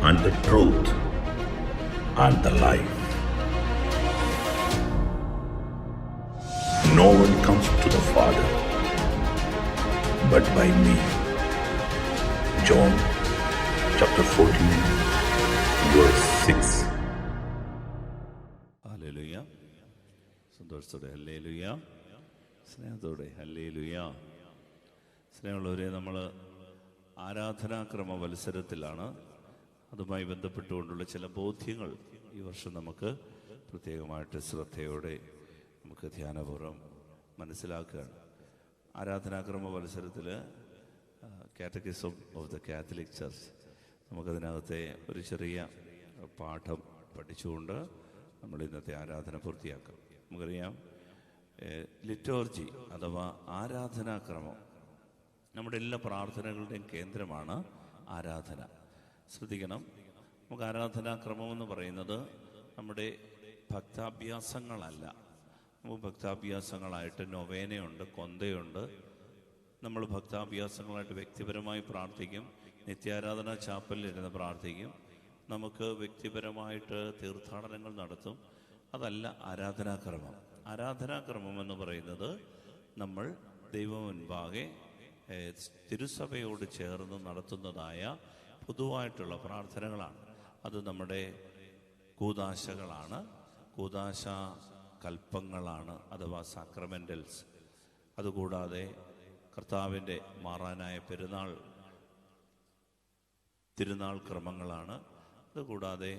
and the truth and the life. No one comes to the Father but by me. John chapter 14 verse 6. Hallelujah. സന്തോഷത്തോടെ hallelujah. സ്നേഹത്തോടെ hallelujah. സ്നേഹമുള്ളവരെ, നമ്മൾ ആരാധനാക്രമ മത്സരത്തിലാണ്. അതുമായി ബന്ധപ്പെട്ടുകൊണ്ടുള്ള ചില ബോധ്യങ്ങൾ ഈ വർഷം നമുക്ക് പ്രത്യേകമായിട്ട് ശ്രദ്ധയോടെ നമുക്ക് ധ്യാനപൂർവ്വം മനസ്സിലാക്കുകയാണ്. ആരാധനാക്രമ മത്സരത്തിൽ catechism of the Catholic Church, നമുക്കതിനകത്തെ ഒരു ചെറിയ പാഠം പഠിച്ചുകൊണ്ട് നമ്മൾ ഇന്നത്തെ ആരാധന പൂർത്തിയാക്കാം. നമുക്കറിയാം, ലിറ്റോർജി അഥവാ ആരാധനാക്രമം നമ്മുടെ എല്ലാ പ്രാർത്ഥനകളുടെയും കേന്ദ്രമാണ് ആരാധന. ശ്രദ്ധിക്കണം, നമുക്ക് ആരാധനാക്രമം എന്ന് പറയുന്നത് നമ്മുടെ ഭക്താഭ്യാസങ്ങളല്ല. നമുക്ക് ഭക്താഭ്യാസങ്ങളായിട്ട് നൊവേനയുണ്ട്, കൊന്തയുണ്ട്. നമ്മൾ ഭക്താഭ്യാസങ്ങളായിട്ട് വ്യക്തിപരമായി പ്രാർത്ഥിക്കും, നിത്യാരാധന ചാപ്പലിൽ ഇരുന്ന് പ്രാർത്ഥിക്കും, നമുക്ക് വ്യക്തിപരമായിട്ട് തീർത്ഥാടനങ്ങൾ നടത്തും. അതല്ല ആരാധനാക്രമം. ആരാധനാക്രമം എന്ന് പറയുന്നത് നമ്മൾ ദൈവം മുൻപാകെ തിരുസഭയോട് ചേർന്ന് നടത്തുന്നതായ പൊതുവായിട്ടുള്ള പ്രാർത്ഥനകളാണ്. അത് നമ്മുടെ കൂദാശകളാണ്, കൂദാശ കൽപ്പങ്ങളാണ് അഥവാ സാക്രമെൻ്റൽസ്. അതുകൂടാതെ കർത്താവിൻ്റെ മാറാനായ തിരുനാൾ ക്രമങ്ങളാണ്. അതുകൂടാതെ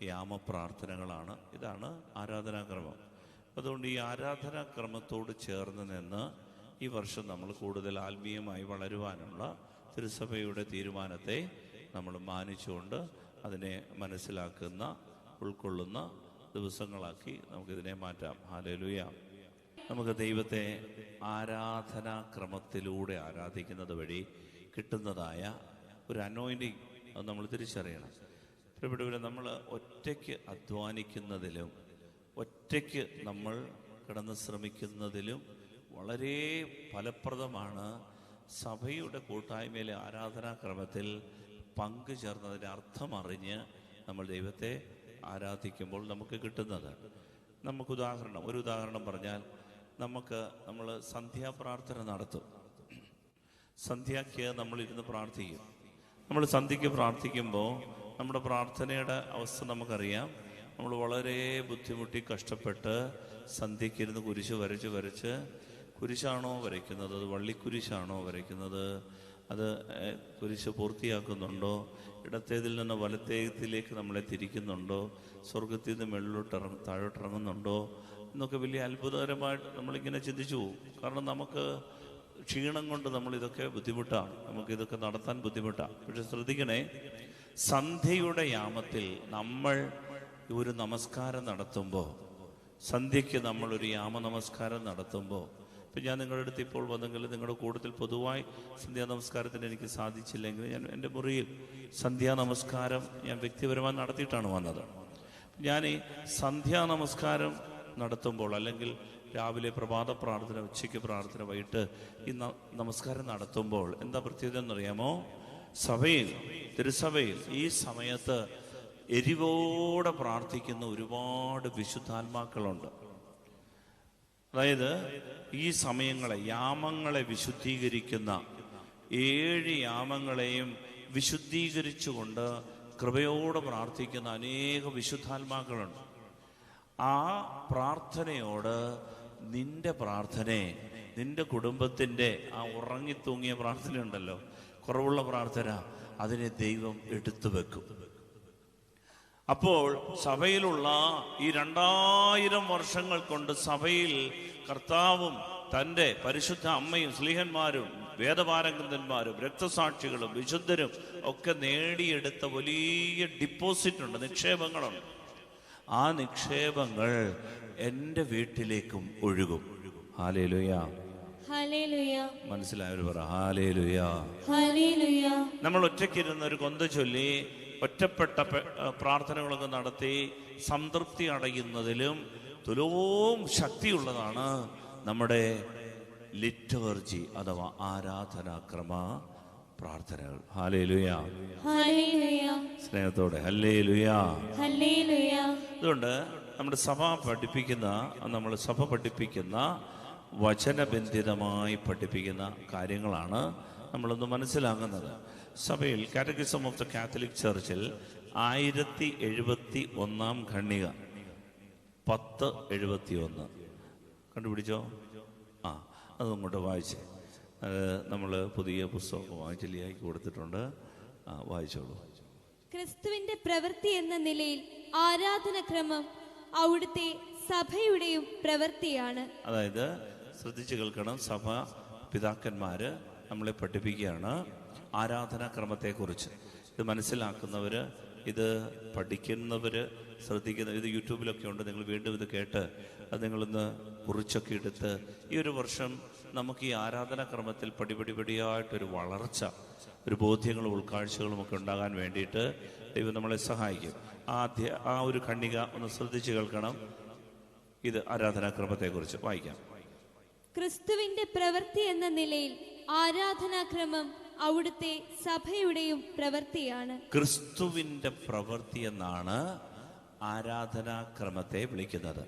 യാമപ്രാർത്ഥനകളാണ്. ഇതാണ് ആരാധനാക്രമം. അതുകൊണ്ട് ഈ ആരാധനാക്രമത്തോട് ചേർന്ന് നിന്ന് ഈ വർഷം നമ്മൾ കൂടുതൽ ആത്മീയമായി വളരുവാനുള്ള തിരുസഭയുടെ തീരുമാനത്തെ നമ്മൾ മാനിച്ചുകൊണ്ട് അതിനെ മനസ്സിലാക്കുന്ന, ഉൾക്കൊള്ളുന്ന ദിവസങ്ങളാക്കി നമുക്കിതിനെ മാറ്റാം. ഹല്ലേലൂയ. നമുക്ക് ദൈവത്തെ ആരാധനാക്രമത്തിലൂടെ ആരാധിക്കുന്നത് വഴി കിട്ടുന്നതായ ഒരു അനോയിൻറ്റിങ് അത് നമ്മൾ തിരിച്ചറിയണം. പ്രിയപ്പെട്ടവരെ, നമ്മൾ ഒറ്റയ്ക്ക് അധ്വാനിക്കുന്നതിലും ഒറ്റയ്ക്ക് നമ്മൾ കിടന്ന് ശ്രമിക്കുന്നതിലും വളരെ ഫലപ്രദമാണ് സഭയുടെ കൂട്ടായ്മയിലെ ആരാധനാക്രമത്തിൽ പങ്കുചേർന്നതിൻ്റെ അർത്ഥം അറിഞ്ഞ് നമ്മൾ ദൈവത്തെ ആരാധിക്കുമ്പോൾ നമുക്ക് കിട്ടുന്നത്. ഒരു ഉദാഹരണം പറഞ്ഞാൽ, നമ്മൾ സന്ധ്യാപ്രാർത്ഥന നടത്തും. സന്ധ്യയ്ക്ക് നമ്മളിരുന്ന് പ്രാർത്ഥിക്കും. നമ്മൾ സന്ധ്യയ്ക്ക് പ്രാർത്ഥിക്കുമ്പോൾ നമ്മുടെ പ്രാർത്ഥനയുടെ അവസ്ഥ നമുക്കറിയാം. നമ്മൾ വളരെ ബുദ്ധിമുട്ടി കഷ്ടപ്പെട്ട് സന്ധ്യയ്ക്കിരുന്ന് കുരിശ് വരച്ച് കുരിശാണോ വരയ്ക്കുന്നത്, അത് വള്ളിക്കുരിശാണോ വരയ്ക്കുന്നത്, അത് കുരിശ് പൂർത്തിയാക്കുന്നുണ്ടോ, ഇടത്തേതിൽ നിന്ന് വലത്തേതിലേക്ക് നമ്മളെ തിരിക്കുന്നുണ്ടോ, സ്വർഗത്തിൽ നിന്ന് മുകളിലോട്ട് താഴോട്ടിറങ്ങുന്നുണ്ടോ എന്നൊക്കെ വലിയ അത്ഭുതകരമായിട്ട് നമ്മളിങ്ങനെ ചിന്തിച്ചു പോകും. കാരണം നമുക്ക് ക്ഷീണം കൊണ്ട് നമ്മളിതൊക്കെ ബുദ്ധിമുട്ടാണ്, നമുക്കിതൊക്കെ നടത്താൻ ബുദ്ധിമുട്ടാണ്. പക്ഷെ ശ്രദ്ധിക്കണേ, സന്ധ്യയുടെ യാമത്തിൽ നമ്മൾ ഒരു നമസ്കാരം നടത്തുമ്പോൾ, സന്ധ്യയ്ക്ക് നമ്മളൊരു യാമ നമസ്കാരം നടത്തുമ്പോൾ, ഇപ്പം ഞാൻ നിങ്ങളുടെ അടുത്ത് ഇപ്പോൾ വന്നെങ്കിൽ നിങ്ങളുടെ കൂട്ടത്തിൽ പൊതുവായി സന്ധ്യാ നമസ്കാരത്തിന് എനിക്ക് സാധിച്ചില്ലെങ്കിൽ ഞാൻ എൻ്റെ മുറിയിൽ സന്ധ്യാ നമസ്കാരം ഞാൻ വ്യക്തിപരമായി നടത്തിയിട്ടാണ് വന്നത്. ഞാൻ ഈ സന്ധ്യാ നമസ്കാരം നടത്തുമ്പോൾ, അല്ലെങ്കിൽ രാവിലെ പ്രഭാത പ്രാർത്ഥന, ഉച്ചയ്ക്ക് പ്രാർത്ഥന, വൈകിട്ട് ഈ നമസ്കാരം നടത്തുമ്പോൾ എന്താ പ്രത്യേകത എന്നറിയാമോ? തിരുസഭയിൽ ഈ സമയത്ത് എരിവോടെ പ്രാർത്ഥിക്കുന്ന ഒരുപാട് വിശുദ്ധാത്മാക്കളുണ്ട്. അതായത് ഈ യാമങ്ങളെ വിശുദ്ധീകരിക്കുന്ന 7 യാമങ്ങളെയും വിശുദ്ധീകരിച്ചുകൊണ്ട് കൃപയോടെ പ്രാർത്ഥിക്കുന്ന അനേക വിശുദ്ധാത്മാക്കളുണ്ട്. ആ പ്രാർത്ഥനയോട് നിന്റെ പ്രാർത്ഥനയെ, നിന്റെ കുടുംബത്തിൻ്റെ ആ ഉറങ്ങിത്തൂങ്ങിയ പ്രാർത്ഥനയുണ്ടല്ലോ, കുറവുള്ള പ്രാർത്ഥന, അതിനെ ദൈവം എടുത്തു വെക്കും. അപ്പോൾ സഭയിലുള്ള ഈ 2000 വർഷങ്ങൾ കൊണ്ട് സഭയിൽ കർത്താവും തൻ്റെ പരിശുദ്ധ അമ്മയും സ്ലീഹന്മാരും വേദപാരംഗതന്മാരും രക്തസാക്ഷികളും വിശുദ്ധരും ഒക്കെ നേടിയെടുത്ത വലിയ ഡിപ്പോസിറ്റ് ഉണ്ട്, നിക്ഷേപങ്ങളുണ്ട്. ആ നിക്ഷേപങ്ങൾ എൻ്റെ വീട്ടിലേക്കും ഒഴുകും. ഹല്ലേലൂയ. മനസ്സിലായവർ പറ ഹല്ലേലൂയ. നമ്മൾ ഒറ്റയ്ക്കിരുന്ന് ഒരു കൊന്ത ചൊല്ലി ഒറ്റപ്പെട്ട പ്രാർത്ഥനകളൊക്കെ നടത്തി സംതൃപ്തി അടയുന്നതിലും തുലവും ശക്തിയുള്ളതാണ് നമ്മുടെ ലിറ്റർജി അഥവാ ആരാധനാക്രമ പ്രാർത്ഥനകൾ. ഹല്ലേലൂയ. സ്നേഹത്തോടെ ഹല്ലേലൂയാ. ഹല്ലേലൂയാ. അതുകൊണ്ട് നമ്മുടെ നമ്മൾ സഭ പഠിപ്പിക്കുന്ന വചനബന്ധിതമായി പഠിപ്പിക്കുന്ന കാര്യങ്ങളാണ് നമ്മളൊന്ന് മനസ്സിലാകുന്നത്. സഭയിൽ കാറ്റഗിസം ഓഫ് ദ കാത്തലിക് ചർച്ചിൽ 1071 ഖണ്ഡിക 1071 കണ്ടുപിടിച്ചോ? അത് ഇങ്ങോട്ട് വായിച്ചേ. നമ്മൾ പുതിയ പുസ്തകം വായിച്ചില്ലാക്കി കൊടുത്തിട്ടുണ്ട്. വായിച്ചോളൂ. ക്രിസ്തുവിന്റെ പ്രവൃത്തി എന്ന നിലയിൽ ആരാധനക്രമം അവിടുത്തെ സഭയുടെയും പ്രവൃത്തിയാണ്. അതായത് ശ്രദ്ധിച്ചു കേൾക്കണം, സഭ പിതാക്കന്മാര് നമ്മളെ പഠിപ്പിക്കുകയാണ് ആരാധനാക്രമത്തെക്കുറിച്ച്. ഇത് മനസ്സിലാക്കുന്നവര്, ഇത് പഠിക്കുന്നവര്, ഇത് യൂട്യൂബിലൊക്കെ ഉണ്ട്. നിങ്ങൾ വീണ്ടും ഇത് കേട്ട് അത് നിങ്ങളൊന്ന് കുറിച്ചൊക്കെ എടുത്ത് ഈ ഒരു വർഷം നമുക്ക് ഈ ആരാധനാക്രമത്തിൽ പടിപടിയായിട്ടൊരു വളർച്ച, ഒരു ബോധ്യങ്ങളും ഉൾക്കാഴ്ചകളും ഒക്കെ ഉണ്ടാകാൻ വേണ്ടിയിട്ട് ദൈവം നമ്മളെ സഹായിക്കും. ആ ഒരു ഖണ്ഡിക ഒന്ന് ശ്രദ്ധിച്ചു കേൾക്കണം. ഇത് ആരാധനാക്രമത്തെക്കുറിച്ച് വായിക്കാം. ക്രിസ്തുവിന്റെ പ്രവൃത്തി എന്ന നിലയിൽ ആരാധനാക്രമം അവിടുത്തെ സഭയുടെയും പ്രവൃത്തിയാണ്. ക്രിസ്തുവിന്റെ പ്രവൃത്തി എന്നാണ് ആരാധനാക്രമത്തെ വിളിക്കുന്നത്.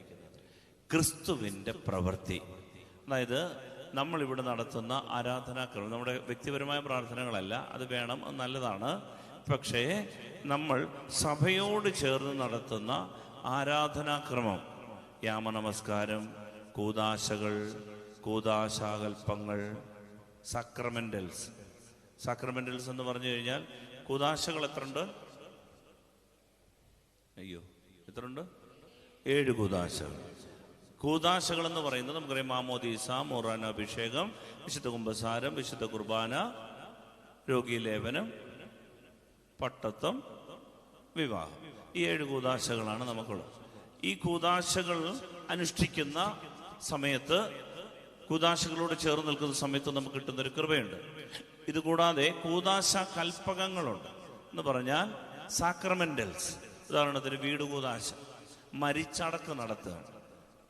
ക്രിസ്തുവിന്റെ പ്രവൃത്തി, അതായത് നമ്മൾ ഇവിടെ നടത്തുന്ന ആരാധനാക്രമം നമ്മുടെ വ്യക്തിപരമായ പ്രാർത്ഥനകളല്ല. അത് വേണം, അത് നല്ലതാണ്. പക്ഷേ നമ്മൾ സഭയോട് ചേർന്ന് നടത്തുന്ന ആരാധനാക്രമം, യാമനമസ്കാരം, കൂദാശകൾ, കൂദാശാകൽപ്പങ്ങൾ, സാക്രമെന്റൽസ് എന്ന് പറഞ്ഞു കഴിഞ്ഞാൽ കൂദാശകൾ എത്രയുണ്ട്? എത്രയുണ്ട്? 7 കൂദാശകൾ എന്ന് പറയുന്നത് നമുക്കറിയാം. മാമോദീസ, മൊറാന അഭിഷേകം, വിശുദ്ധ കുമ്പസാരം, വിശുദ്ധ കുർബാന, രോഗീലേപനം, പട്ടത്വം, വിവാഹം. ഈ 7 കൂദാശകളാണ് നമുക്കുള്ളത്. ഈ കൂദാശകൾ അനുഷ്ഠിക്കുന്ന സമയത്ത്, കൂദാശകളോട് ചേർന്ന് നിൽക്കുന്ന സമയത്ത് നമുക്ക് കിട്ടുന്നൊരു കൃപയുണ്ട്. ഇതുകൂടാതെ കൂദാശ കൽപ്പകങ്ങളുണ്ട് എന്ന് പറഞ്ഞാൽ സാക്രമെന്റൽസ്. ഉദാഹരണത്തിന് വീട് കൂദാശ, മരിച്ചടക്ക് നടത്തുകയാണ്.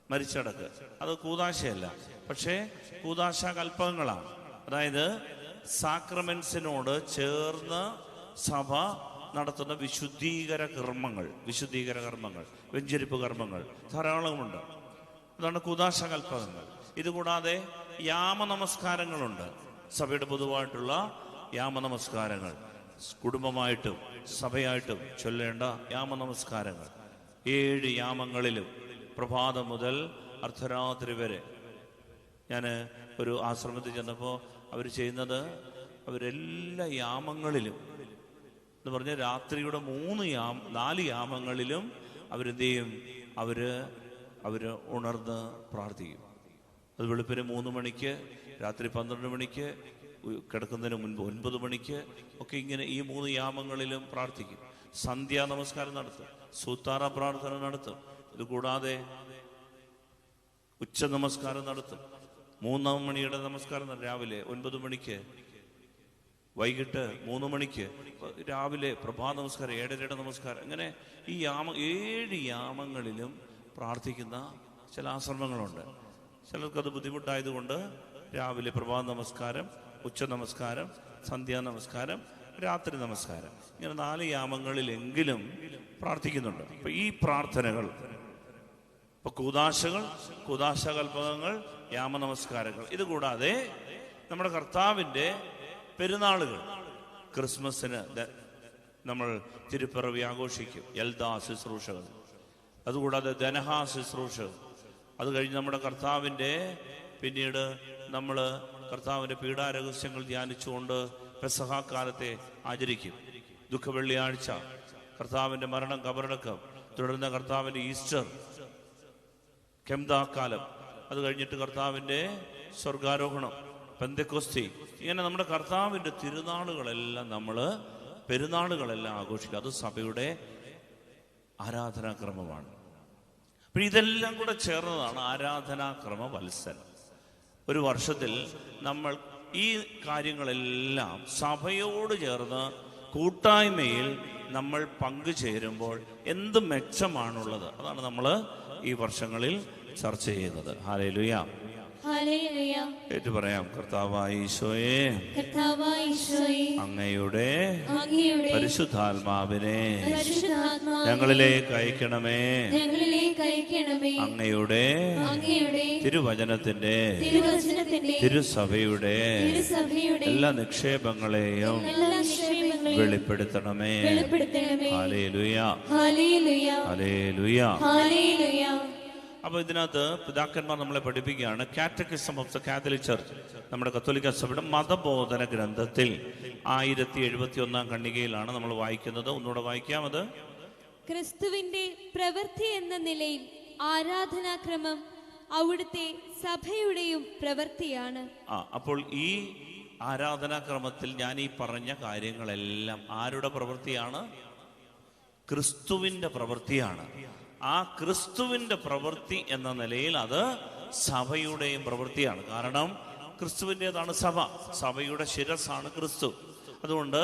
മരിച്ചടക്ക് അത് കൂദാശയല്ല, പക്ഷേ കൂദാശ കൽപ്പകങ്ങളാണ്. അതായത് സാക്രമെന്റ്സിനോട് ചേർന്ന് സഭ നടത്തുന്ന വിശുദ്ധീകര കർമ്മങ്ങൾ, വെഞ്ചരിപ്പ് കർമ്മങ്ങൾ ധാരാളമുണ്ട്. അതാണ് കൂദാശ കൽപ്പകങ്ങൾ. ഇതുകൂടാതെ യാമനമസ്കാരങ്ങളുണ്ട്. സഭയുടെ പൊതുവായിട്ടുള്ള യാമനമസ്കാരങ്ങൾ, കുടുംബമായിട്ടും സഭയായിട്ടും ചൊല്ലേണ്ട യാമനമസ്കാരങ്ങൾ. 7 യാമങ്ങളിലും പ്രഭാതം മുതൽ അർദ്ധരാത്രി വരെ. ഞാൻ ഒരു ആശ്രമത്തിൽ ചെന്നപ്പോൾ അവർ ചെയ്യുന്നത്, അവരെല്ലാ യാമങ്ങളിലും എന്ന് പറഞ്ഞാൽ രാത്രിയുടെ 4 യാമങ്ങളിലും അവരെന്ത് ചെയ്യും? അവര് ഉണർന്ന് പ്രാർത്ഥിക്കും. അത് വെളുപ്പിന് 3 മണിക്ക്, രാത്രി 12 മണിക്ക്, കിടക്കുന്നതിന് മുൻപ് 9 മണിക്ക് ഒക്കെ ഇങ്ങനെ ഈ 3 യാമങ്ങളിലും പ്രാർത്ഥിക്കും. സന്ധ്യാ നമസ്കാരം നടത്തും, സൂത്താറ പ്രാർത്ഥന നടത്തും. ഇത് കൂടാതെ ഉച്ച നമസ്കാരം നടത്തും. 3 മണിയുടെ നമസ്കാരം രാവിലെ 9 മണിക്ക്, വൈകിട്ട് 3 മണിക്ക്, രാവിലെ പ്രഭാത നമസ്കാരം, 7:30 നമസ്കാരം. അങ്ങനെ ഈ 7 യാമങ്ങളിലും പ്രാർത്ഥിക്കുന്ന ചില ആശ്രമങ്ങളുണ്ട്. ചിലർക്കത് ബുദ്ധിമുട്ടായതുകൊണ്ട് രാവിലെ പ്രഭാത നമസ്കാരം, ഉച്ച നമസ്കാരം, സന്ധ്യാ നമസ്കാരം, രാത്രി നമസ്കാരം, ഇങ്ങനെ 4 യാമങ്ങളിലെങ്കിലും പ്രാർത്ഥിക്കുന്നുണ്ട്. അപ്പൊ ഈ പ്രാർത്ഥനകൾ, ഇപ്പൊ കൂദാശകൽപ്പകങ്ങൾ, യാമനമസ്കാരങ്ങൾ, ഇതുകൂടാതെ നമ്മുടെ കർത്താവിൻ്റെ പെരുന്നാളുകൾ, ക്രിസ്മസിന് നമ്മൾ തിരുപ്പിറവി ആഘോഷിക്കും, യൽദാ ശുശ്രൂഷകൾ, അതുകൂടാതെ ദനഹാ ശുശ്രൂഷകൾ. അത് കഴിഞ്ഞ് നമ്മുടെ കർത്താവിൻ്റെ, പിന്നീട് നമ്മൾ കർത്താവിൻ്റെ പീഡാരഹസ്യങ്ങൾ ധ്യാനിച്ചുകൊണ്ട് പെസഹ കാലത്തെ ആചരിക്കും. ദുഃഖവെള്ളിയാഴ്ച, കർത്താവിൻ്റെ മരണം, കബറടക്കം, തുടർന്ന് കർത്താവിൻ്റെ ഈസ്റ്റർ, കെംദാക്കാലം, അത് കഴിഞ്ഞിട്ട് കർത്താവിൻ്റെ സ്വർഗാരോഹണം, പെന്തക്കോസ്തി. ഇങ്ങനെ നമ്മുടെ കർത്താവിൻ്റെ പെരുന്നാളുകളെല്ലാം ആഘോഷിക്കുക. അത് സഭയുടെ ആരാധനാക്രമമാണ്. അപ്പോൾ ഇതെല്ലാം കൂടെ ചേർന്നതാണ് ആരാധനാക്രമ വത്സരം. ഒരു വർഷത്തിൽ നമ്മൾ ഈ കാര്യങ്ങളെല്ലാം സഭയോട് ചേർന്ന് കൂട്ടായ്മയിൽ നമ്മൾ പങ്കുചേരുമ്പോൾ എന്ത് മെച്ചമാണുള്ളത്, അതാണ് നമ്മൾ ഈ വർഷങ്ങളിൽ ചർച്ച ചെയ്യുന്നത്. ഹല്ലേലൂയ. ഹല്ലേലൂയ. ഏറ്റു പറയാം. കർത്താവായ ഈശോയെ, കർത്താവായ ഈശോയെ, അങ്ങയുടെ അങ്ങയുടെ പരിശുദ്ധാത്മാവിനെ പരിശുദ്ധാത്മാവിനെ ഞങ്ങളിലേക്ക് അയക്കണമേ. ഞങ്ങളിലേക്ക് അയക്കണമേ. അങ്ങയുടെ തിരുവചനത്തിന്റെ തിരുസഭയുടെ എല്ലാ നിക്ഷേപങ്ങളെയും വെളിപ്പെടുത്തണമേ. ഹല്ലേലൂയ, ഹല്ലേലൂയ, ഹല്ലേലൂയ. ഹല്ലേലൂയ. അപ്പൊ ഇതിനകത്ത് പിതാക്കന്മാർ നമ്മളെ പഠിപ്പിക്കുകയാണ്. Catechism of the Catholic Church, നമ്മുടെ കത്തോലിക്ക സഭയുടെ മതബോധന ഗ്രന്ഥത്തിൽ 1071 ഖണ്ഡികയിലാണ് നമ്മൾ വായിക്കുന്നത്. ഒന്നുകൂടെ വായിക്കാം. അത് ക്രിസ്തുവിന്റെ പ്രവൃത്തി എന്ന നിലയിൽ ആരാധനാക്രമം അവിടുത്തെ സഭയുടെയും പ്രവൃത്തിയാണ്. അപ്പോൾ ഈ ആരാധനാക്രമത്തിൽ ഞാൻ ഈ പറഞ്ഞ കാര്യങ്ങളെല്ലാം ആരുടെ പ്രവൃത്തിയാണ്? ക്രിസ്തുവിന്റെ പ്രവൃത്തിയാണ്. ആ ക്രിസ്തുവിന്റെ പ്രവൃത്തി എന്ന നിലയിൽ അത് സഭയുടെയും പ്രവൃത്തിയാണ്. കാരണം ക്രിസ്തുവിൻ്റെതാണ് സഭ, സഭയുടെ ശിരസ്സാണ് ക്രിസ്തു. അതുകൊണ്ട്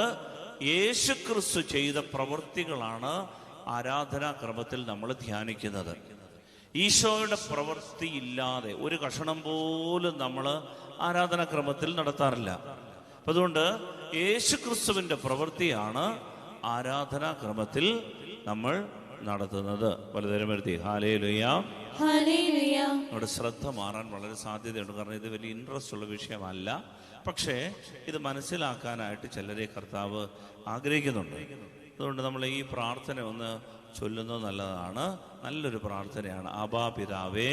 യേശു ക്രിസ്തു ചെയ്ത പ്രവൃത്തികളാണ് ആരാധനാക്രമത്തിൽ നമ്മൾ ധ്യാനിക്കുന്നത്. ഈശോയുടെ പ്രവൃത്തി ഇല്ലാതെ ഒരു കഷണം പോലും നമ്മൾ ആരാധനാക്രമത്തിൽ നടത്താറില്ല. അതുകൊണ്ട് യേശു ക്രിസ്തുവിന്റെ പ്രവൃത്തിയാണ് ആരാധനാക്രമത്തിൽ നമ്മൾ നടത്തുന്നത്. പലതരം വരുത്തി. Hallelujah, hallelujah. നമ്മുടെ ശ്രദ്ധ മാറാൻ വളരെ സാധ്യതയുണ്ട്. കാരണം ഇത് വലിയ ഇൻട്രസ്റ്റ് ഉള്ള വിഷയമല്ല. പക്ഷേ ഇത് മനസ്സിലാക്കാനായിട്ട് ചിലരെ കർത്താവ് ആഗ്രഹിക്കുന്നുണ്ട്. അതുകൊണ്ട് നമ്മൾ ഈ പ്രാർത്ഥന ഒന്ന് ചൊല്ലുന്നത് നല്ലതാണ്. നല്ലൊരു പ്രാർത്ഥനയാണ്. ആബാ പിതാവേ,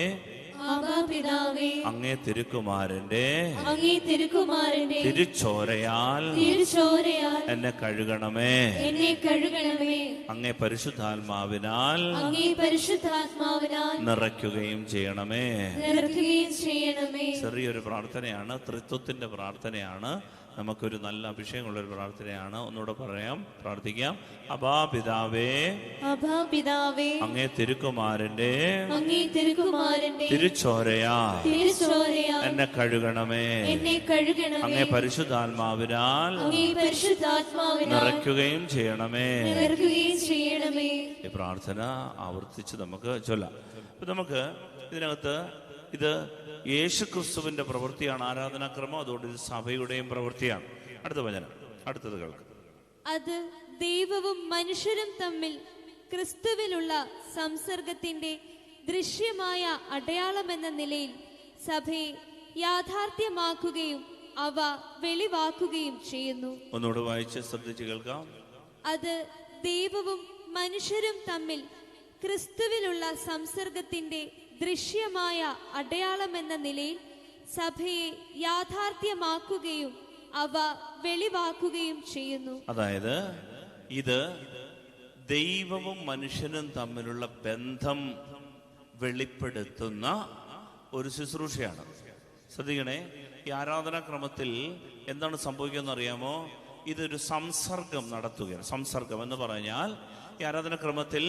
അങ്ങേ തിരുക്കുമാരന്റെ തിരുച്ചോരയാൽ എന്നെ കഴുകണമേ. അങ്ങേ പരിശുദ്ധാത്മാവിനാൽ നിറയ്ക്കുകയും ചെയ്യണമേ. ചെറിയൊരു പ്രാർത്ഥനയാണ്, ത്രിത്വത്തിന്റെ പ്രാർത്ഥനയാണ്. നമുക്കൊരു നല്ല അഭിഷേകമുള്ളൊരു പ്രാർത്ഥനയാണ്. ഒന്നുകൂടെ പറയാം, പ്രാർത്ഥിക്കാം. അബാ പിതാവേ, അങ്ങേ തിരുക്കുമാരന്റെ തിരുച്ചോരയാൽ എന്നെ കഴുകണമേ. അങ്ങേ പരിശുദ്ധാത്മാവിനാൽ നിറയ്ക്കുകയും ചെയ്യണമേ. ഈ പ്രാർത്ഥന ആവർത്തിച്ച് നമുക്ക് ചൊല്ലാം. അപ്പൊ നമുക്ക് ഇതിനകത്ത് ഇത് യേശു ക്രിസ്തുവിന്റെ പ്രവൃത്തിയാണ് ആരാധനാക്രമം. അതുകൊണ്ട് ഇത് സഭയുടെയും പ്രവൃത്തിയാണ്. അടുത്ത വചനം, അടുത്തത് കേൾക്കും. അത് ദൈവവും മനുഷ്യരും തമ്മിൽ ക്രിസ്തുവിലുള്ള സംസർഗത്തിന്റെ ദൃശ്യമായ അടയാളമെന്ന നിലയിൽ സഭയെ യാഥാർത്ഥ്യമാക്കുകയും അവ വെളിവാക്കുകയും ചെയ്യുന്നു. ഒന്നുകൂടെ വായിച്ച് ശ്രദ്ധിച്ച് കേൾക്കാം. അത് ദൈവവും മനുഷ്യരും തമ്മിൽ ക്രിസ്തുവിലുള്ള സംസർഗത്തിന്റെ ദൃശ്യമായ അടയാളമെന്ന നിലയിൽ സഭയെ യാഥാർത്ഥ്യമാക്കുകയും അവ വെളിവാക്കുകയും ചെയ്യുന്നു. അതായത് ഇത് ദൈവവും മനുഷ്യനും തമ്മിലുള്ള ബന്ധം വെളിപ്പെടുത്തുന്ന ഒരു ശുശ്രൂഷയാണ്. ശ്രദ്ധിക്കണേ, ഈ ആരാധനാക്രമത്തിൽ എന്താണ് സംഭവിക്കുന്നത് അറിയാമോ? ഇതൊരു സംസർഗം നടത്തുകയാണ്. സംസർഗം എന്ന് പറഞ്ഞാൽ ഈ ആരാധനാക്രമത്തിൽ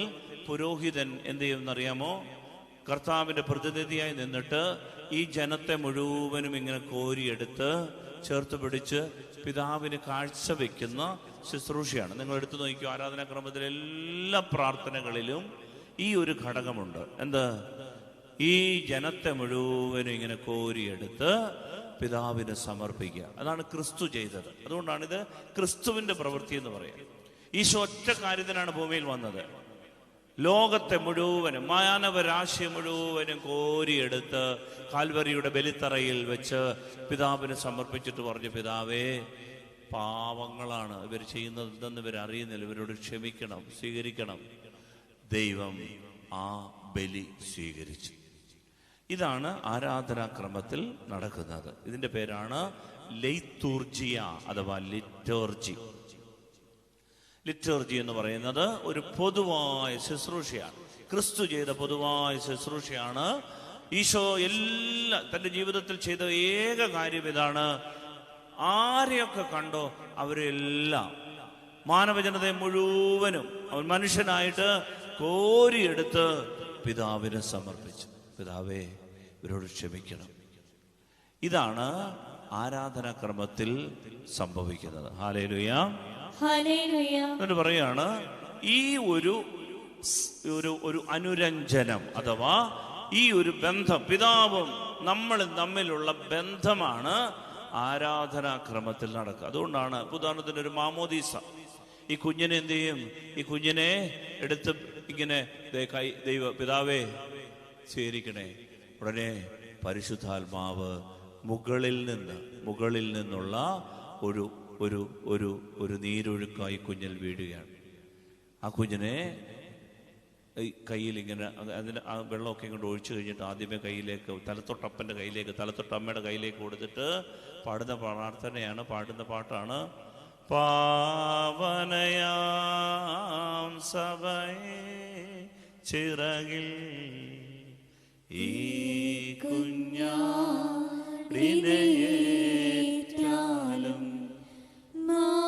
പുരോഹിതൻ എന്ത് ചെയ്യുമെന്നറിയാമോ? കർത്താവിന്റെ പ്രതിനിധിയായി നിന്നിട്ട് ഈ ജനത്തെ മുഴുവനും ഇങ്ങനെ കോരിയെടുത്ത് ചേർത്ത് പിടിച്ച് പിതാവിന് കാഴ്ചവെക്കുന്ന ശുശ്രൂഷയാണ്. നിങ്ങൾ എടുത്തു നോക്കിയോ, ആരാധനാക്രമത്തിലെ എല്ലാ പ്രാർത്ഥനകളിലും ഈ ഒരു ഘടകമുണ്ട്. എന്ത്? ഈ ജനത്തെ മുഴുവനും ഇങ്ങനെ കോരിയെടുത്ത് പിതാവിന് സമർപ്പിക്കുക. അതാണ് ക്രിസ്തു ചെയ്തത്. അതുകൊണ്ടാണ് ഇത് ക്രിസ്തുവിന്റെ പ്രവൃത്തി എന്ന് പറയുന്നത്. ഈശോ ഒറ്റ കാര്യത്തിനാണ് ഭൂമിയിൽ വന്നത്. ലോകത്തെ മുഴുവനും, മാനവരാശി മുഴുവനും കോരിയെടുത്ത് കാൽവരിയുടെ ബലിത്തറയിൽ വെച്ച് പിതാവിന് സമർപ്പിച്ചിട്ട് പറഞ്ഞു, പിതാവേ, പാവങ്ങളാണ് ഇവർ ചെയ്യുന്നത്, എന്തെന്ന് ഇവർ അറിയുന്നില്ല, ഇവരോട് ക്ഷമിക്കണം, സ്വീകരിക്കണം. ദൈവം ആ ബലി സ്വീകരിച്ചു. ഇതാണ് ആരാധനാക്രമത്തിൽ നടക്കുന്നത്. ഇതിന്റെ പേരാണ് ലൈത്തൂർജിയ അഥവാ ലിറ്റോർജി. ലിറ്റർജി എന്ന് പറയുന്നത് ഒരു പൊതുവായ ശുശ്രൂഷയാണ്. ക്രിസ്തു ചെയ്ത പൊതുവായ ശുശ്രൂഷയാണ്. ഈശോ തന്റെ ജീവിതത്തിൽ ചെയ്ത ഏക കാര്യം ഇതാണ്. ആരെയൊക്കെ കണ്ടോ അവരെല്ലാം, മാനവജനതയെ മുഴുവനും അവൻ മനുഷ്യനായിട്ട് കോരിയെടുത്ത് പിതാവിനെ സമർപ്പിച്ചു. പിതാവേ, ഇവരോട് ക്ഷമിക്കണം. ഇതാണ് ആരാധനാക്രമത്തിൽ സംഭവിക്കുന്നത്. ഹല്ലേലൂയ, എന്നിട്ട് പറയാണ്, ഈ ഒരു അനുരഞ്ജനം അഥവാ ഈ ഒരു ബന്ധം, പിതാവും നമ്മളും തമ്മിലുള്ള ബന്ധമാണ് ആരാധനാക്രമത്തിൽ നടക്കുക. അതുകൊണ്ടാണ് ഉദാഹരണത്തിന് ഒരു മാമോദീസ. ഈ കുഞ്ഞിനെ എന്ത് ചെയ്യും? ഈ കുഞ്ഞിനെ എടുത്ത് ഇങ്ങനെ പിതാവേ സ്വീകരിക്കണേ. ഉടനെ പരിശുദ്ധാത്മാവ് മുകളിൽ നിന്നുള്ള ഒരു ഒരു ഒരു ഒരു നീരൊഴുക്കായി കുഞ്ഞിൽ വീഴുകയാണ്. ആ കുഞ്ഞിനെ കയ്യിൽ ഇങ്ങനെ അതിന് ആ വെള്ളമൊക്കെ ഇങ്ങോട്ട് ഒഴിച്ചു കഴിഞ്ഞിട്ട് ആദ്യമേ കയ്യിലേക്ക് തലത്തൊട്ടപ്പൻ്റെ കയ്യിലേക്ക്, തലത്തൊട്ടമ്മയുടെ കയ്യിലേക്ക് കൊടുത്തിട്ട് പാടുന്ന പ്രാർത്ഥനയാണ്, പാടുന്ന പാട്ടാണ് പാവനയാം സഭയെ ചിറകിൽ ഈ കുഞ്ഞാടിനെയേറ്റാലും മാമോദീസായിൽ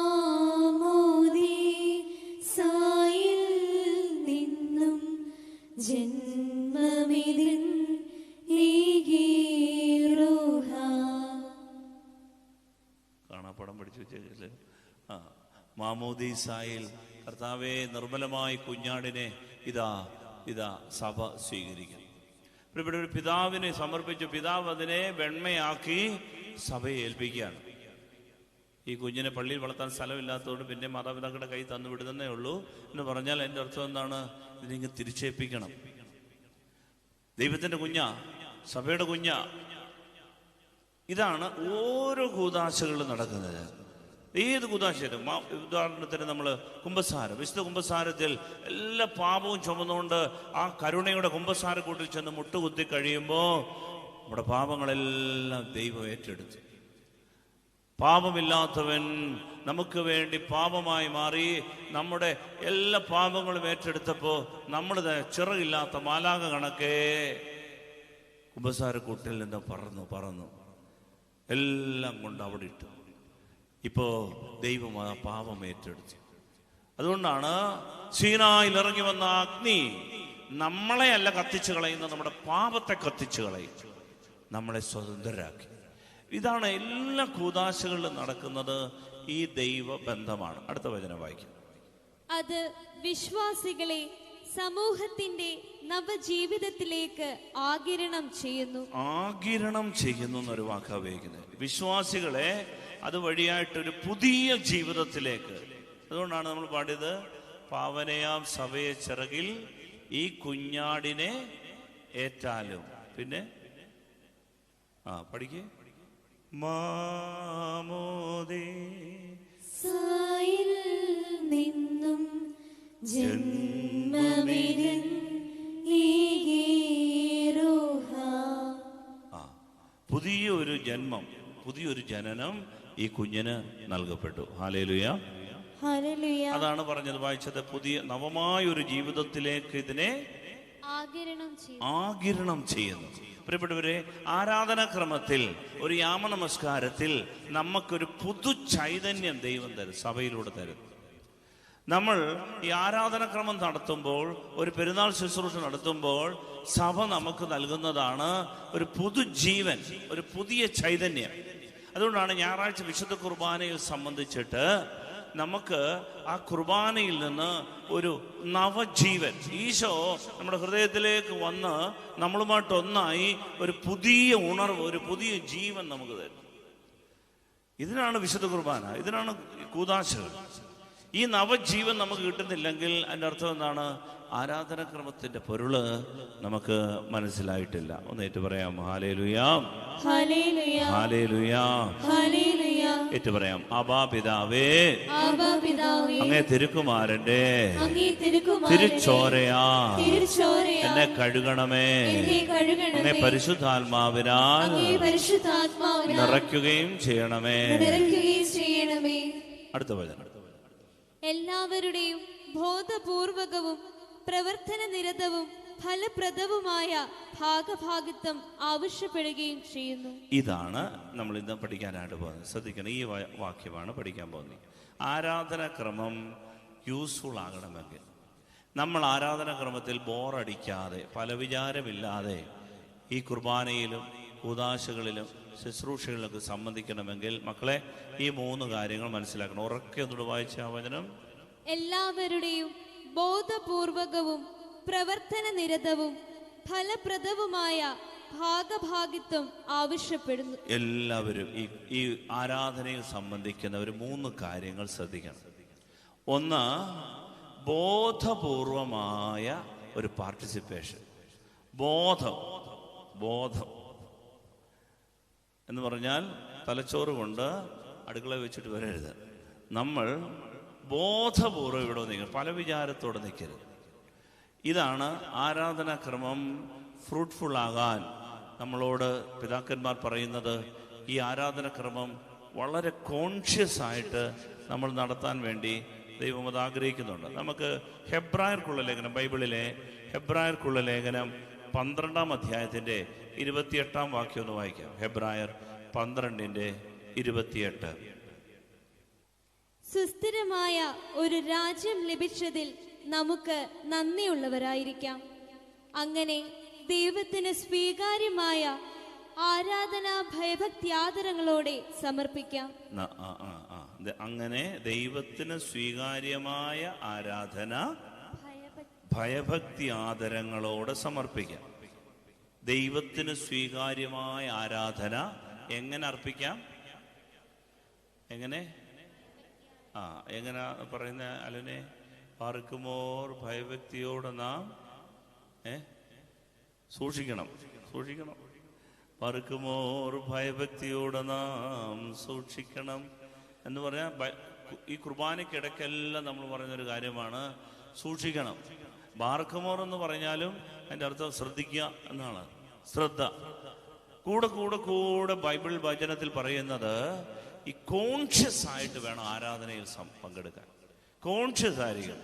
നിന്നും ജന്മമിതിൻ ലീഗീറുഹ. കാണാപ്പടം പഠിച്ചു വെച്ചേ. മാമോദീസായിൽ കർത്താവേ നിർമ്മലമായ കുഞ്ഞാടിനെ ഇതാ സഭ സ്വീകരിക്കുന്നു. ഇവിടെ ഒരു പിതാവിനെ സമർപ്പിച്ചു. പിതാവ് അതിനെ വെണ്മയാക്കി സഭയെ ഏൽപ്പിക്കുകയാണ്. ഈ കുഞ്ഞിനെ പള്ളിയിൽ വളർത്താൻ സ്ഥലമില്ലാത്തതുകൊണ്ട് പിന്നെ മാതാപിതാക്കളുടെ കൈ തന്നു വിടുന്നേ ഉള്ളൂ എന്ന് പറഞ്ഞാൽ അതിൻ്റെ അർത്ഥം എന്താണ്? ഇതിനെ തിരിച്ചേൽപ്പിക്കണം. ദൈവത്തിൻ്റെ കുഞ്ഞാ, സഭയുടെ കുഞ്ഞാ. ഇതാണ് ഓരോ കൂദാശകളിലും നടക്കുന്നത്. ഏത് കൂദാശയിലും, ഉദാഹരണത്തിന് നമ്മൾ കുമ്പസാരം, വിശുദ്ധ കുമ്പസാരത്തിൽ എല്ലാ പാപവും ചുമന്നുകൊണ്ട് ആ കരുണയുടെ കുമ്പസാരക്കൂട്ടിൽ ചെന്ന് മുട്ടുകുത്തി കഴിയുമ്പോൾ നമ്മുടെ പാപങ്ങളെല്ലാം ദൈവം ഏറ്റെടുത്തു. പാപമില്ലാത്തവൻ നമുക്ക് വേണ്ടി പാപമായി മാറി നമ്മുടെ എല്ലാ പാപങ്ങളും ഏറ്റെടുത്തപ്പോൾ നമ്മൾ ചിറകില്ലാത്ത മാലാഖ കണക്കെ കുമ്പസാരക്കൂട്ടിൽ നിന്ന് പറന്നു എല്ലാം കൊണ്ട് അവിടെ ഇട്ടു. ഇപ്പോ ദൈവം ആ പാപം ഏറ്റെടുത്തു. അതുകൊണ്ടാണ് സീനായിൽ ഇറങ്ങി വന്ന അഗ്നി നമ്മളെയല്ല കത്തിച്ചു കളയുന്നത്, നമ്മുടെ പാപത്തെ കത്തിച്ചു കളയും, നമ്മളെ സ്വതന്ത്രരാക്കി. ഇതാണ് എല്ലാ കൂദാശകളിലും നടക്കുന്നത്. ഈ ദൈവ ബന്ധമാണ്. അടുത്ത വചനം വായിക്കും. അത് വിശ്വാസികളെ സമൂഹത്തിന്റെ നവജീവിതത്തിലേക്ക് ആഗിരണം ചെയ്യുന്നു. ആഗിരണം ചെയ്യുന്നു എന്നൊരു വാക്കാ ഉപയോഗിക്കുന്നത്. വിശ്വാസികളെ അതുവഴിയായിട്ടൊരു പുതിയ ജീവിതത്തിലേക്ക്. അതുകൊണ്ടാണ് നമ്മൾ പാടിയത് പാവനയാം സഭയെ ചിറകിൽ ഈ കുഞ്ഞാടിനെ ഏറ്റാലും. പിന്നെ പഠിക്കേ മാമോദീസായിൽ നിന്നും ജന്മമിതിൻ ലീഗീറുഹ. പുതിയൊരു ജന്മം, പുതിയൊരു ജനനം ഈ കുഞ്ഞിന് നൽകപ്പെട്ടു. Hallelujah, hallelujah. അതാണ് പറഞ്ഞത്, വായിച്ചത്. പുതിയ നവമായൊരു ജീവിതത്തിലേക്ക് ഇതിനെ ആഗിരണം ചെയ്യുന്നു. പ്രിയപ്പെട്ടവരെ, ആരാധനാക്രമത്തിൽ ഒരു യാമനമസ്കാരത്തിൽ നമുക്കൊരു പുതു ചൈതന്യം ദൈവം തരും, സഭയിലൂടെ തരും. നമ്മൾ ഈ ആരാധനാക്രമം നടത്തുമ്പോൾ, ഒരു പെരുന്നാൾ ശുശ്രൂഷ നടത്തുമ്പോൾ സഭ നമുക്ക് നൽകുന്നതാണ് ഒരു പുതുജീവൻ, ഒരു പുതിയ ചൈതന്യം. അതുകൊണ്ടാണ് ഞായറാഴ്ച വിശുദ്ധ കുർബാനയിൽ സംബന്ധിച്ചിട്ട് നമുക്ക് ആ കുർബാനയിൽ നിന്ന് ഒരു നവജീവൻ, ഈശോ നമ്മുടെ ഹൃദയത്തിലേക്ക് വന്ന് നമ്മളുമായിട്ടൊന്നായി ഒരു പുതിയ ഉണർവ്, ഒരു പുതിയ ജീവൻ നമുക്ക് തരും. ഇതിനാണ് വിശുദ്ധ കുർബാന, ഇതിനാണ് കൂദാശകൾ. ഈ നവജീവൻ നമുക്ക് കിട്ടുന്നില്ലെങ്കിൽ അതിൻ്റെ അർത്ഥം എന്താണ്? ആരാധനാക്രമത്തിന്റെ പൊരുള് നമുക്ക് മനസ്സിലായിട്ടില്ല. ഒന്നേറ്റ് പറയാം, ഹല്ലേലൂയാ, ഹല്ലേലൂയാ, ഹല്ലേലൂയാ, ഹല്ലേലൂയാ. ഏറ്റു പറയാം, ആബാ പിതാവേ, ആബാ പിതാവേ, അങ്ങേ തിരുക്കുമാരന്റെ തിരുച്ചോരയാ എന്നെ കഴുകണമേ, അങ്ങേ പരിശുദ്ധാത്മാവിനാൽ നിറയ്ക്കുകയും ചെയ്യണമേ. അടുത്ത വചനം. എല്ലാവരുടെയും ബോധപൂർവകവും പ്രവർത്തന നിരതവും ഫലപ്രദവുമായ ഭാഗഭാഗിത്വം ആവശ്യപ്പെടുകയും ചെയ്യുന്നു. ഇതാണ് നമ്മൾ ഇന്ന് പഠിക്കാനായിട്ട് പോകുന്നത്. ശ്രദ്ധിക്കണം, ഈ വാക്യമാണ് പഠിക്കാൻ പോകുന്നത്. ആരാധനാക്രമം യൂസ്ഫുൾ ആകണമെങ്കിൽ, നമ്മൾ ആരാധനാക്രമത്തിൽ ബോറടിക്കാതെ, പല വിചാരമില്ലാതെ ഈ കുർബാനയിലും കൂദാശകളിലും ശുശ്രൂഷകളിലൊക്കെ സംബന്ധിക്കണമെങ്കിൽ മക്കളെ ഈ 3 കാര്യങ്ങൾ മനസ്സിലാക്കണം. ഉറക്കെ ഒന്നുകൂടെ വായിച്ച ആ വചനം. എല്ലാവരുടെയും ബോധപൂർവകവും പ്രവർത്തന നിരതവും ഫലപ്രദവുമായ ഭാഗഭാഗിത്വം ആവശ്യപ്പെടുന്നു. എല്ലാവരും ഈ ആരാധനയിൽ സംബന്ധിക്കുന്നവർ 3 കാര്യങ്ങൾ ശ്രദ്ധിക്കണം. ഒന്ന്, ബോധപൂർവമായ ഒരു പാർട്ടിസിപ്പേഷൻ. ബോധം എന്ന് പറഞ്ഞാൽ തലച്ചോറ് കൊണ്ട് അടുക്കള വെച്ചിട്ട് വരരുത്. നമ്മൾ ബോധപൂർവ്വം ഇവിടെ നിൽക്കണം, പല വിചാരത്തോടെ നിൽക്കരുത്. ഇതാണ് ആരാധനാക്രമം ഫ്രൂട്ട്ഫുൾ ആകാൻ നമ്മളോട് പിതാക്കന്മാർ പറയുന്നത്. ഈ ആരാധനാക്രമം വളരെ കോൺഷ്യസ് ആയിട്ട് നമ്മൾ നടത്താൻ വേണ്ടി ദൈവം അത് ആഗ്രഹിക്കുന്നുണ്ട്. നമുക്ക് ഹെബ്രായർക്കുള്ള ലേഖനം, ബൈബിളിലെ ഹെബ്രായർക്കുള്ള ലേഖനം 12-ാം അധ്യായത്തിൻ്റെ 28-ാം വാക്യം ഒന്ന് വായിക്കാം. ഹെബ്രായർ 12:28. സുസ്ഥിരമായ ഒരു രാജ്യം ലഭിച്ചതിൽ നമുക്ക് നന്ദിയുള്ളവരായിരിക്കാം. അങ്ങനെ ദൈവത്തിന് സ്വീകാര്യമായ ആരാധനാ ഭയഭക്തിയാദരങ്ങളോടെ സമർപ്പിക്കാം. അങ്ങനെ ദൈവത്തിന് സ്വീകാര്യമായ ആരാധന ഭയഭക്തി ആദരങ്ങളോടെ സമർപ്പിക്കാം. ദൈവത്തിന് സ്വീകാര്യമായ ആരാധന എങ്ങനെ അർപ്പിക്കാം? എങ്ങനെ പറയുന്ന അലനെ? പാർക്കുമോർ ഭയഭക്തിയോടെ നാം സൂക്ഷിക്കണം. പാർക്കുമോർ ഭയഭക്തിയോടെ നാം സൂക്ഷിക്കണം എന്ന് പറഞ്ഞാൽ ഈ കുർബാനയ്ക്കിടയ്ക്കെല്ലാം നമ്മൾ പറയുന്നൊരു കാര്യമാണ് സൂക്ഷിക്കണം. ബാർക്കുമോർ എന്ന് പറഞ്ഞാലും അതിൻ്റെ അർത്ഥം ശ്രദ്ധിക്കുക എന്നാണ്. ശ്രദ്ധ. കൂടെ ബൈബിൾ വചനത്തിൽ പറയുന്നത് ഈ കോൺഷ്യസ് ആയിട്ട് വേണം ആരാധനയിൽ പങ്കെടുക്കാൻ. കോൺഷ്യസ് ആയിരിക്കും.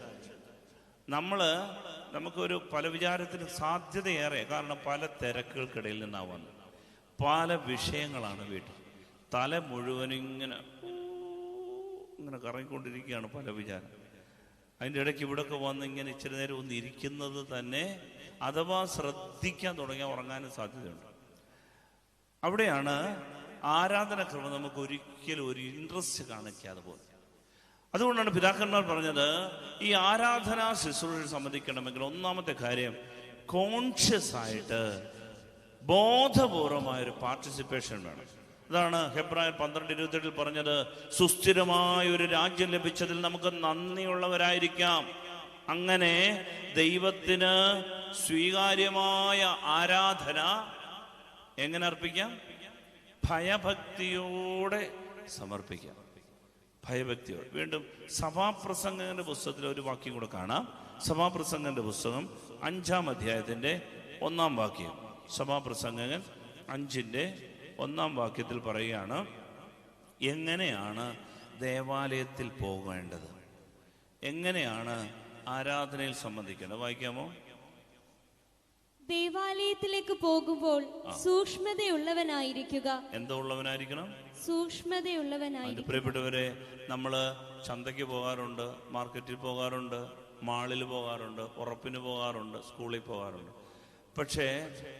നമുക്കൊരു പല വിചാരത്തിന് സാധ്യതയേറെ. കാരണം പല തിരക്കുകൾക്കിടയിൽ നിന്നാണ് വന്നത്. പല വിഷയങ്ങളാണ് വീട്ടിൽ. തല മുഴുവനും ഇങ്ങനെ കറങ്ങിക്കൊണ്ടിരിക്കുകയാണ് പല വിചാരം. അതിൻ്റെ ഇടയ്ക്ക് ഇവിടെയൊക്കെ വന്ന് ഇങ്ങനെ ഇച്ചിരി നേരം ഒന്ന് ഇരിക്കുന്നത് തന്നെ അഥവാ ശ്രദ്ധിക്കാൻ തുടങ്ങിയാൽ ഉറങ്ങാനും സാധ്യതയുണ്ട്. അവിടെയാണ് ആരാധനക്രമം നമുക്ക് ഒരിക്കലും ഒരു ഇൻട്രസ്റ്റ് കാണിക്കാതെ പോകുന്നത്. അതുകൊണ്ടാണ് പിതാക്കന്മാർ പറഞ്ഞത് ഈ ആരാധനാ ശുശ്രൂഷ സംബന്ധിക്കണമെങ്കിൽ ഒന്നാമത്തെ കാര്യം കോൺഷ്യസ് ആയിട്ട് ബോധപൂർവമായൊരു പാർട്ടിസിപ്പേഷൻ വേണം. അതാണ് ഹെബ്രായർ 12:28 പറഞ്ഞത്, സുസ്ഥിരമായ ഒരു രാജ്യം ലഭിച്ചതിൽ നമുക്ക് നന്ദിയുള്ളവരായിരിക്കാം. അങ്ങനെ ദൈവത്തിന് സ്വീകാര്യമായ ആരാധന എങ്ങനെ അർപ്പിക്കാം? ഭയഭക്തിയോടെ സമർപ്പിക്കാം. ഭയഭക്തിയോടെ. വീണ്ടും സഭാപ്രസംഗന്റെ പുസ്തകത്തിൽ ഒരു വാക്യം കൂടെ കാണാം. സഭാപ്രസംഗന്റെ പുസ്തകം 5-ാം അധ്യായത്തിന്റെ 1-ാം വാക്യം. സഭാപ്രസംഗകൻ 5-ന്റെ-1-ാം വാക്യത്തിൽ പറയുകയാണ് എങ്ങനെയാണ് ദേവാലയത്തിൽ പോകേണ്ടത്, എങ്ങനെയാണ് ആരാധനയിൽ സംബന്ധിക്കേണ്ടത്. വായിക്കാമോ? ദേവാലയത്തിലേക്ക് പോകുമ്പോൾ സൂക്ഷ്മതയുള്ളവനായിരിക്കുക. എന്താ ഉള്ളവനായിരിക്കണം? സൂക്ഷ്മതയുള്ളവനായിരിക്കും. പ്രിയപ്പെട്ടവരെ, നമ്മള് ചന്തയ്ക്ക് പോകാറുണ്ട്, മാർക്കറ്റിൽ പോകാറുണ്ട്, മാളിൽ പോകാറുണ്ട്, ഉറപ്പിന് പോകാറുണ്ട്, സ്കൂളിൽ പോകാറുണ്ട്. പക്ഷേ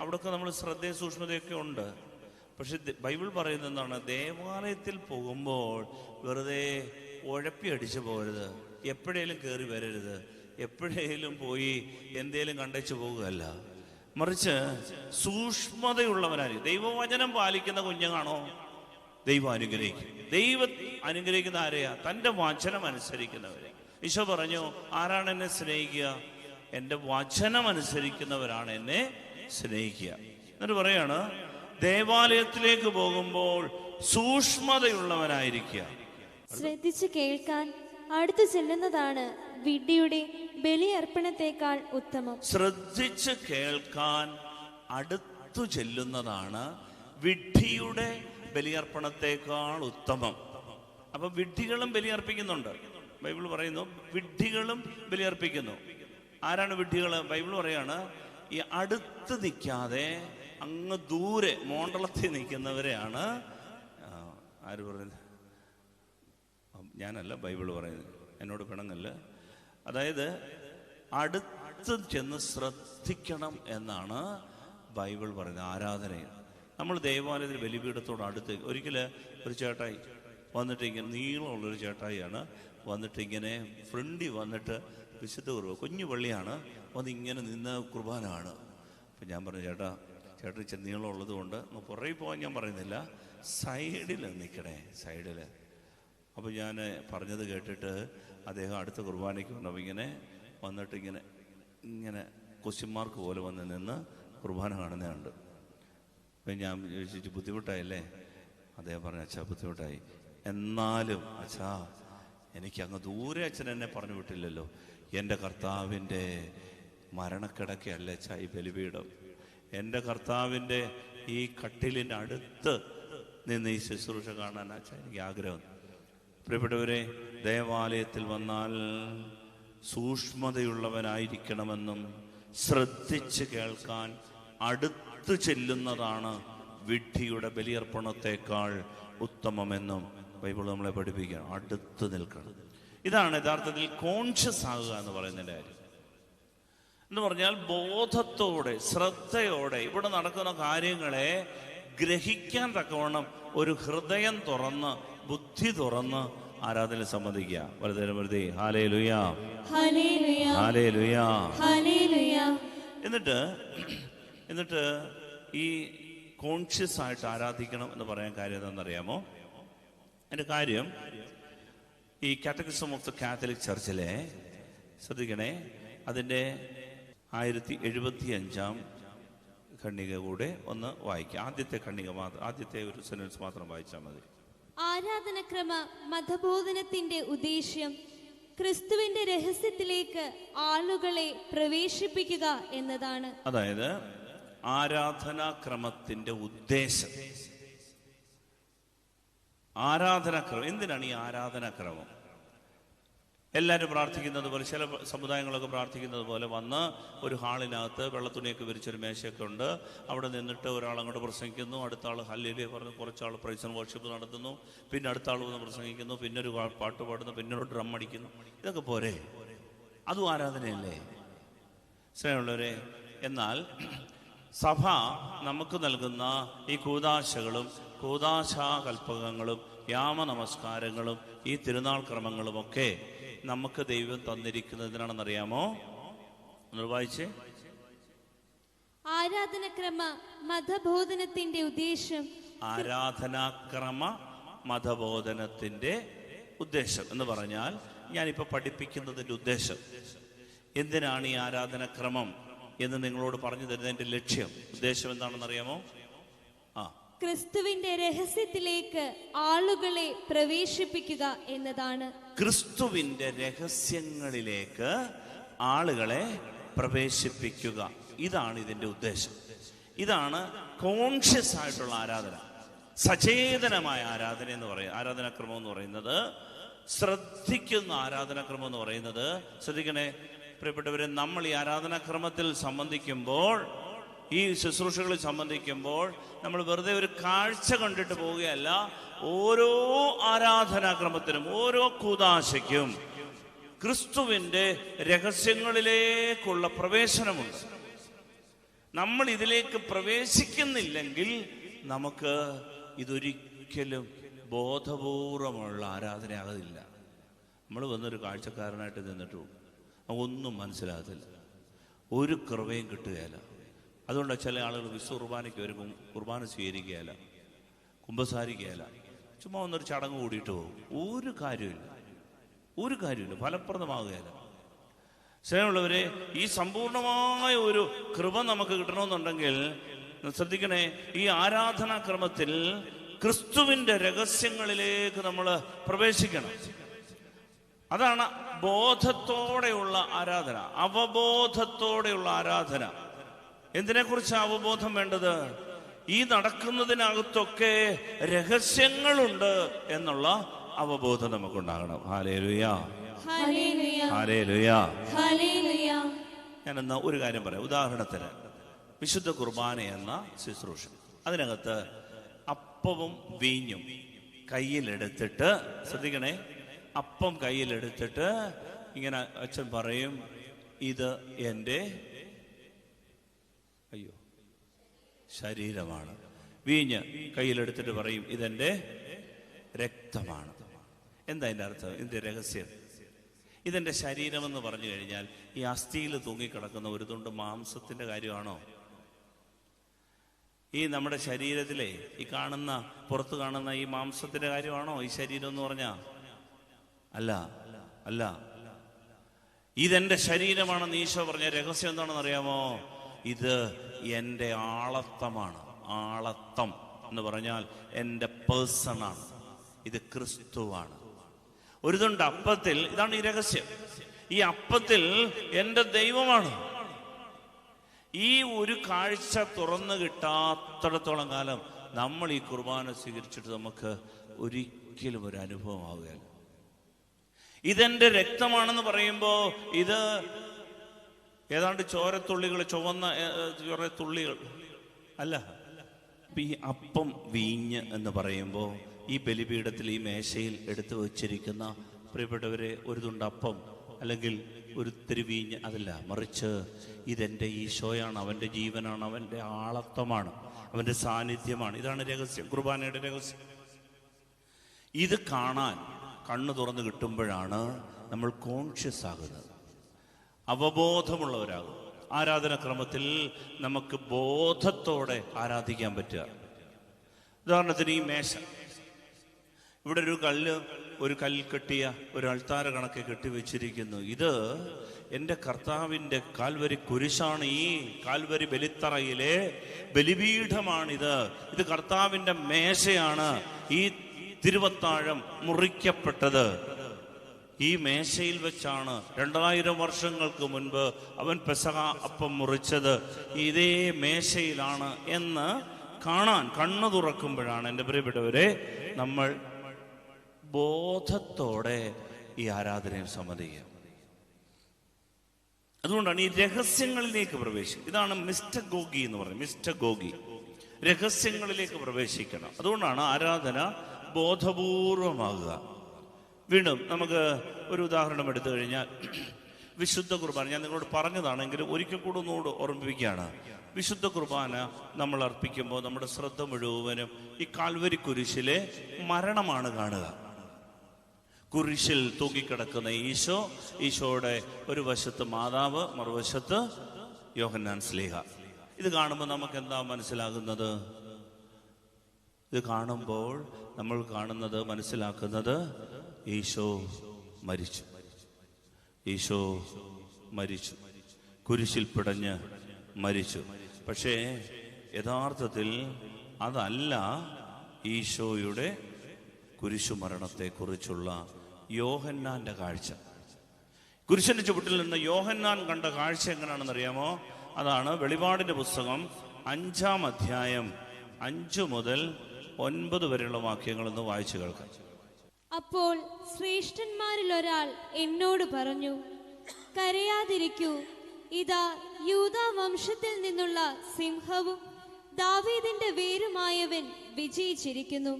അവിടെയൊക്കെ നമ്മൾ ശ്രദ്ധയും സൂക്ഷ്മതയൊക്കെ ഉണ്ട്. പക്ഷെ ബൈബിൾ പറയുന്നത് എന്താണ്? ദേവാലയത്തിൽ പോകുമ്പോൾ വെറുതെ ഉഴപ്പി അടിച്ചു പോകരുത്, എപ്പോഴേലും കയറി വരരുത്, എപ്പോഴേലും പോയി എന്തേലും കണ്ടേച്ചു പോകുകയല്ല. മറിച്ച് സൂക്ഷ്മതയുള്ളവനായിരിക്കും. ദൈവവചനം പാലിക്കുന്ന കുഞ്ഞാണോ ദൈവം അനുഗ്രഹിക്കും. ദൈവം അനുഗ്രഹിക്കുന്ന ആരെയാ? തൻ്റെ വചനം അനുസരിക്കുന്നവരെ. ഈശോ പറഞ്ഞു, ആരാണ് എന്നെ സ്നേഹിക്കുക? എൻ്റെ വചനം അനുസരിക്കുന്നവരാണ് എന്നെ സ്നേഹിക്കുക. എന്നിട്ട് പറയാണ്, ദേവാലയത്തിലേക്ക് പോകുമ്പോൾ സൂക്ഷ്മതയുള്ളവനായിരിക്കുക. ശ്രദ്ധിച്ചു കേൾക്കാൻ അടുത്തു ചെല്ലുന്നതാണ് വിഡ്ഢിയുടെ ബലിയർപ്പണത്തെക്കാൾ ഉത്തമം. ശ്രദ്ധിച്ച് കേൾക്കാൻ അടുത്തു ചെല്ലുന്നതാണ് വിഡ്ഢിയുടെ ബലിയർപ്പണത്തെക്കാൾ ഉത്തമം. അപ്പൊ വിഡ്ഢികളും ബലിയർപ്പിക്കുന്നുണ്ട്. ബൈബിൾ പറയുന്നു വിഡ്ഢികളും ബലിയർപ്പിക്കുന്നു. ആരാണ് വിഡ്ഢികൾ? ബൈബിൾ പറയാണ് ഈ അടുത്ത് നിൽക്കാതെ അങ്ങ് ദൂരെ മോണ്ടളത്തിൽ നിൽക്കുന്നവരെയാണ്. ആര് പറയുന്നത്? ഞാനല്ല, ബൈബിൾ പറയുന്നത്. എന്നോട് പിണങ്ങല്ല. അതായത് അടുത്ത് ചെന്ന് ശ്രദ്ധിക്കണം എന്നാണ് ബൈബിൾ പറയുന്നത്. ആരാധനയിൽ നമ്മൾ ദേവാലയത്തിൽ ബലിപീഠത്തോട് അടുത്ത് ഒരു ചേട്ടായി വന്നിട്ട് ഇങ്ങനെ, നീളമുള്ളൊരു ചേട്ടായിയാണ് വന്നിട്ട് ഇങ്ങനെ ഫ്രണ്ടിൽ വന്നിട്ട് വിശുദ്ധ കുർബാന, കുഞ്ഞു പള്ളിയാണ്, വന്ന് ഇങ്ങനെ നിന്ന് കുർബാനാണ്. അപ്പം ഞാൻ പറഞ്ഞു, ചേട്ടൻ ഇച്ചിരി നീളമുള്ളത് കൊണ്ട് പുറകെ പോകാൻ ഞാൻ പറയുന്നില്ല, സൈഡിൽ നിൽക്കണേ, സൈഡിൽ. അപ്പോൾ ഞാൻ പറഞ്ഞത് കേട്ടിട്ട് അദ്ദേഹം അടുത്ത കുർബാനയ്ക്ക് വന്നപ്പോൾ ഇങ്ങനെ വന്നിട്ട് ഇങ്ങനെ ക്വസ്റ്റ്യൻ മാർക്ക് പോലെ വന്ന് നിന്ന് കുർബാന കാണുന്നതുണ്ട്. അപ്പം ഞാൻ ചോദിച്ചു, ബുദ്ധിമുട്ടായില്ലേ? അദ്ദേഹം പറഞ്ഞു, അച്ഛാ ബുദ്ധിമുട്ടായി, എന്നാലും അച്ഛാ എനിക്കങ്ങ് ദൂരെ അച്ഛൻ എന്നെ പറഞ്ഞു വിട്ടില്ലല്ലോ. എൻ്റെ കർത്താവിൻ്റെ മരണക്കിടക്കയല്ല അച്ഛാ ഈ ബലിപീഠം. എൻ്റെ കർത്താവിൻ്റെ ഈ കട്ടിലിൻ്റെ അടുത്ത് നിന്ന് ഈ ശുശ്രൂഷ കാണാൻ അച്ഛാ എനിക്ക് ആഗ്രഹം. പ്രിയപ്പെട്ടവരെ, ദേവാലയത്തിൽ വന്നാൽ സൂക്ഷ്മതയുള്ളവനായിരിക്കണമെന്നും ശ്രദ്ധിച്ച് കേൾക്കാൻ അടുത്ത് ചെല്ലുന്നതാണ് വിഡ്ഢിയുടെ ബലിയർപ്പണത്തെക്കാൾ ഉത്തമമെന്നും ബൈബിൾ നമ്മളെ പഠിപ്പിക്കുകയാണ്. അടുത്ത് നിൽക്കണം. ഇതാണ് യഥാർത്ഥത്തിൽ കോൺഷ്യസ് ആകുക എന്ന് പറയുന്നതിൻ്റെ കാര്യം. എന്ന് പറഞ്ഞാൽ ബോധത്തോടെ, ശ്രദ്ധയോടെ ഇവിടെ നടക്കുന്ന കാര്യങ്ങളെ ഗ്രഹിക്കാൻ തക്കവണ്ണം ഒരു ഹൃദയം തുറന്ന്, ബുദ്ധി തുറന്ന് ആരാധനയിൽ സംബന്ധിക്കുക. വെറുതെ ഹല്ലേലൂയ ഹല്ലേലൂയ ഹല്ലേലൂയ. എന്നിട്ട് ഈ കോൺഷ്യസ് ആയിട്ട് ആരാധിക്കണം എന്ന് പറയാൻ കാര്യം എന്താണെന്നറിയാമോ? അതിൻ്റെ കാര്യം ഈ കാറ്റക്കിസം ഓഫ് ദ കാത്തലിക് ചർച്ചിലെ, ശ്രദ്ധിക്കണേ, അതിൻ്റെ 1075 ഖണ്ഡിക കൂടെ ഒന്ന് വായിക്കുക. ആദ്യത്തെ ഖണ്ഡിക മാത്രം, ആദ്യത്തെ ഒരു സെന്റൻസ് മാത്രം വായിച്ചാൽ മതി. ആരാധനക്രമ മതബോധനത്തിന്റെ ഉദ്ദേശ്യം ക്രിസ്തുവിന്റെ രഹസ്യത്തിലേക്ക് ആളുകളെ പ്രവേശിപ്പിക്കുക എന്നതാണ്. അതായത് ആരാധനാക്രമത്തിന്റെ ഉദ്ദേശം, ആരാധനാക്രമം. എന്തിനാണ് ഈ ആരാധനാക്രമം? എല്ലാവരും പ്രാർത്ഥിക്കുന്നത് പോലെ, ചില സമുദായങ്ങളൊക്കെ പ്രാർത്ഥിക്കുന്നത് പോലെ വന്ന് ഒരു ഹാളിനകത്ത് വെള്ളത്തുണിയൊക്കെ വിരിച്ചൊരു മേശയൊക്കെ ഉണ്ട്, അവിടെ നിന്നിട്ട് ഒരാൾ അങ്ങോട്ട് പ്രസംഗിക്കുന്നു, അടുത്ത ആൾ ഹല്ലേലൂയ പറഞ്ഞ് കുറച്ചാൾ പ്രൈസ് ആൻഡ് വർഷിപ്പ് നടത്തുന്നു, പിന്നെ അടുത്ത ആൾ വന്ന് പ്രസംഗിക്കുന്നു, പിന്നെ ഒരു പാട്ട് പാടുന്നു, പിന്നെ ഒരു ഡ്രം അടിക്കുന്നു. ഇതൊക്കെ പോരെ? അതും ആരാധനയല്ലേ സ്നേഹമുള്ളവരെ? എന്നാൽ സഭ നമുക്ക് നൽകുന്ന ഈ കൂദാശകളും കൂദാശാകൽപ്പകങ്ങളും യാമനമസ്കാരങ്ങളും ഈ തിരുനാൾ ക്രമങ്ങളുമൊക്കെ നമുക്ക് ദൈവം തന്നിരിക്കുന്നതിനാണെന്നറിയാമോ? ഒന്ന് വായിച്ചേ. ആരാധനക്രമ മതബോധനത്തിന്റെ ഉദ്ദേശം, ആരാധനാക്രമ മതബോധനത്തിന്റെ ഉദ്ദേശം എന്ന് പറഞ്ഞാൽ, ഞാനിപ്പോൾ പഠിപ്പിക്കുന്നതിൻ്റെ ഉദ്ദേശം എന്തിനാണ് ഈ ആരാധനാക്രമം എന്ന് നിങ്ങളോട് പറഞ്ഞു തരുന്നതിന്റെ ലക്ഷ്യം, ഉദ്ദേശം എന്താണെന്നറിയാമോ? ക്രിസ്തുവിന്റെ രഹസ്യത്തിലേക്ക് ആളുകളെ പ്രവേശിപ്പിക്കുക എന്നതാണ്. ക്രിസ്തുവിന്റെ രഹസ്യങ്ങളിലേക്ക് ആളുകളെ പ്രവേശിപ്പിക്കുക, ഇതാണ് ഇതിന്റെ ഉദ്ദേശം. ഇതാണ് കോൺഷ്യസ് ആയിട്ടുള്ള ആരാധന, സചേതനമായ ആരാധന എന്ന് പറയുന്നത്. ആരാധനാക്രമം എന്ന് പറയുന്നത്, ശ്രദ്ധിക്കുന്ന ആരാധനാക്രമം എന്ന് പറയുന്നത്, ശ്രദ്ധിക്കണേ പ്രിയപ്പെട്ടവരെ, നമ്മൾ ഈ ആരാധനാക്രമത്തിൽ സംബന്ധിക്കുമ്പോൾ, ഈ ശുശ്രൂഷകളിൽ സംബന്ധിക്കുമ്പോൾ നമ്മൾ വെറുതെ ഒരു കാഴ്ച കണ്ടിട്ട് പോവുകയല്ല. ഓരോ ആരാധനാക്രമത്തിനും, ഓരോ കൂദാശയ്ക്കും ക്രിസ്തുവിൻ്റെ രഹസ്യങ്ങളിലേക്കുള്ള പ്രവേശനമുണ്ട്. നമ്മൾ ഇതിലേക്ക് പ്രവേശിക്കുന്നില്ലെങ്കിൽ നമുക്ക് ഇതൊരിക്കലും ബോധപൂർവമുള്ള ആരാധനയാകത്തില്ല. നമ്മൾ വന്നൊരു കാഴ്ചക്കാരനായിട്ട് നിന്നിട്ട് ഒന്നും മനസ്സിലാകത്തില്ല, ഒരു കൃപയും കിട്ടുകയില്ല. അതുകൊണ്ട് ചില ആളുകൾ വിശുദ്ധ കുർബാനയ്ക്ക് വരും, കുർബാന സ്വീകരിക്കുകയില്ല, കുമ്പസാരിക്കുകയില്ല, ചുമ്മാ ഒന്നൊരു ചടങ്ങ് കൂടിയിട്ട് പോകും. ഒരു കാര്യമില്ല, ഫലപ്രദമാകുകയില്ല. സ്നേഹമുള്ളവരെ, ഈ സമ്പൂർണമായ ഒരു കൃപ നമുക്ക് കിട്ടണമെന്നുണ്ടെങ്കിൽ ശ്രദ്ധിക്കണേ, ഈ ആരാധനാക്രമത്തിൽ ക്രിസ്തുവിന്റെ രഹസ്യങ്ങളിലേക്ക് നമ്മൾ പ്രവേശിക്കണം. അതാണ് ബോധത്തോടെയുള്ള ആരാധന, അവബോധത്തോടെയുള്ള ആരാധന. എന്തിനെക്കുറിച്ച് അവബോധം വേണ്ടത്? ഈ നടക്കുന്നതിനകത്തൊക്കെ രഹസ്യങ്ങളുണ്ട് എന്നുള്ള അവബോധം നമുക്കുണ്ടാകണം. ഹല്ലേലൂയ ഹല്ലേലൂയ ഹല്ലേലൂയ. ഞാൻ എന്നാ ഒരു കാര്യം പറയാം. ഉദാഹരണത്തിന് വിശുദ്ധ കുർബാന എന്ന ശുശ്രൂഷ, അതിനകത്ത് അപ്പവും വീഞ്ഞും കയ്യിലെടുത്തിട്ട്, ശ്രദ്ധിക്കണേ, അപ്പം കയ്യിലെടുത്തിട്ട് ഇങ്ങനെ അച്ഛൻ പറയും, ഇത് എൻ്റെ ശരീരമാണ്. വീഞ്ഞ് കയ്യിലെടുത്തിട്ട് പറയും, ഇതെൻ്റെ രക്തമാണ്. എന്താ അതിൻ്റെ അർത്ഥം? ഇതിൻ്റെ രഹസ്യം, ഇതെൻ്റെ ശരീരമെന്ന് പറഞ്ഞു കഴിഞ്ഞാൽ ഈ അസ്ഥിയിൽ തൂങ്ങിക്കിടക്കുന്ന ഒരു തുണ്ട് മാംസത്തിൻ്റെ കാര്യമാണോ? ഈ നമ്മുടെ ശരീരത്തിലെ ഈ കാണുന്ന പുറത്ത് കാണുന്ന ഈ മാംസത്തിന്റെ കാര്യമാണോ ഈ ശരീരം എന്ന് പറഞ്ഞാ? അല്ല അല്ല, ഇതെന്റെ ശരീരമാണെന്ന് ഈശോ പറഞ്ഞ രഹസ്യം എന്താണെന്ന് അറിയാമോ? ഇത് എൻ്റെ ആളത്തമാണ്. ആളത്തം എന്ന് പറഞ്ഞാൽ എൻ്റെ പേഴ്സണാണ്. ഇത് ക്രിസ്തുവാണ്. ഒരു തുണ്ട് അപ്പത്തിൽ, ഇതാണ് ഈ രഹസ്യം, ഈ അപ്പത്തിൽ എൻ്റെ ദൈവമാണ്. ഈ ഒരു കാഴ്ച തുറന്നു കിട്ടാത്തിടത്തോളം കാലം നമ്മൾ ഈ കുർബാന സ്വീകരിച്ചിട്ട് നമുക്ക് ഒരിക്കലും ഒരു അനുഭവം ആവുകയില്ല. ഇതെന്റെ രക്തമാണെന്ന് പറയുമ്പോ ഇത് ഏതാണ്ട് ചോരത്തുള്ളികൾ, ചുവന്ന ചോരത്തുള്ളികൾ അല്ല. ഈ അപ്പം വീഞ്ഞ് എന്ന് പറയുമ്പോൾ ഈ ബലിപീഠത്തിൽ, ഈ മേശയിൽ എടുത്തു വച്ചിരിക്കുന്ന പ്രിയപ്പെട്ടവരെ, ഒരു തുണ്ടപ്പം അല്ലെങ്കിൽ ഒരു തിരുവീഞ്ഞ് അതല്ല, മറിച്ച് ഇതെൻ്റെ ഈശോയാണ്, അവൻ്റെ ജീവനാണ്, അവൻ്റെ ആളത്വമാണ്, അവൻ്റെ സാന്നിധ്യമാണ്. ഇതാണ് രഹസ്യം, കുർബാനയുടെ രഹസ്യം. ഇത് കാണാൻ കണ്ണു തുറന്ന് കിട്ടുമ്പോഴാണ് നമ്മൾ കോൺഷ്യസ് ആകുന്നത്, അവബോധമുള്ളവരാകും. ആരാധനാക്രമത്തിൽ നമുക്ക് ബോധത്തോടെ ആരാധിക്കാൻ പറ്റുക. ഉദാഹരണത്തിന് ഈ മേശ, ഇവിടെ ഒരു കല്ല് കെട്ടിയ ഒരു അൾത്താര കണക്കെ കെട്ടിവെച്ചിരിക്കുന്നു. ഇത് എൻ്റെ കർത്താവിൻ്റെ കാൽവരി കുരിശാണ്. ഈ കാൽവരി ബലിത്തറയിലെ ബലിപീഠമാണിത്. ഇത് കർത്താവിൻ്റെ മേശയാണ്. ഈ തിരുവത്താഴം മുറിക്കപ്പെട്ടത് ഈ മേശയിൽ വെച്ചാണ്. 2000 വർഷങ്ങൾക്ക് മുൻപ് അവൻ പെസഹ അപ്പം മുറിച്ചത് ഇതേ മേശയിലാണ് എന്ന് കാണാൻ കണ്ണു തുറക്കുമ്പോഴാണ് എൻ്റെ പ്രിയപ്പെട്ടവരെ നമ്മൾ ബോധത്തോടെ ഈ ആരാധനയിൽ സംബന്ധിക്കുക. അതുകൊണ്ടാണ് ഈ രഹസ്യങ്ങളിലേക്ക് പ്രവേശിക്കുക. ഇതാണ് മിസ്റ്റഗോഗി എന്ന് പറയുന്നത്. മിസ്റ്റഗോഗി, രഹസ്യങ്ങളിലേക്ക് പ്രവേശിക്കണം. അതുകൊണ്ടാണ് ആരാധന ബോധപൂർവമാകുക. വീണ്ടും നമുക്ക് ഒരു ഉദാഹരണം എടുത്തു കഴിഞ്ഞാൽ, വിശുദ്ധ കുർബാന ഞാൻ നിങ്ങളോട് പറഞ്ഞതാണെങ്കിലും ഒരിക്കൽ കൂടെ ഒന്നുകൂടെ ഓർമ്മിപ്പിക്കുകയാണ്. വിശുദ്ധ കുർബാന നമ്മൾ അർപ്പിക്കുമ്പോൾ നമ്മുടെ ശ്രദ്ധ മുഴുവനും ഈ കാൽവരി കുരിശിലെ മരണമാണ് കാണുക. കുരിശിൽ തൂങ്ങിക്കിടക്കുന്ന ഈശോയുടെ ഒരു വശത്ത് മാതാവ്, മറുവശത്ത് യോഹന്നാൻ ശ്ലീഹ. ഇത് കാണുമ്പോൾ നമുക്ക് എന്താ മനസ്സിലാകുന്നത്? ഇത് കാണുമ്പോൾ നമ്മൾ മനസ്സിലാക്കുന്നത് ഈശോ മരിച്ചു. ഈശോ മരിച്ചു, കുരിശിൽ പിടഞ്ഞ് മരിച്ചു. പക്ഷേ യഥാർത്ഥത്തിൽ അതല്ല ഈശോയുടെ കുരിശുമരണത്തെക്കുറിച്ചുള്ള യോഹന്നാന്റെ കാഴ്ച. കുരിശിന്റെ ചുവട്ടിൽ നിന്ന് യോഹന്നാൻ കണ്ട കാഴ്ച എങ്ങനെയാണെന്ന് അറിയാമോ? അതാണ് വെളിപാടിന്റെ പുസ്തകം 5-ാം അധ്യായം 5 മുതൽ 9 വരെയുള്ള വാക്യങ്ങളൊന്ന് വായിച്ചു കേൾക്കാം. അപ്പോൾ ശ്രേഷ്ഠന്മാരിൽ ഒരാൾ എന്നോട് പറഞ്ഞു, കരയാതിരിക്കൂ, ഇതാ യൂദാ വംശത്തിൽ നിന്നുള്ള സിംഹവും ദാവീദിന്റെ വേരുമായവൻ വിജയിച്ചിരിക്കുന്നു.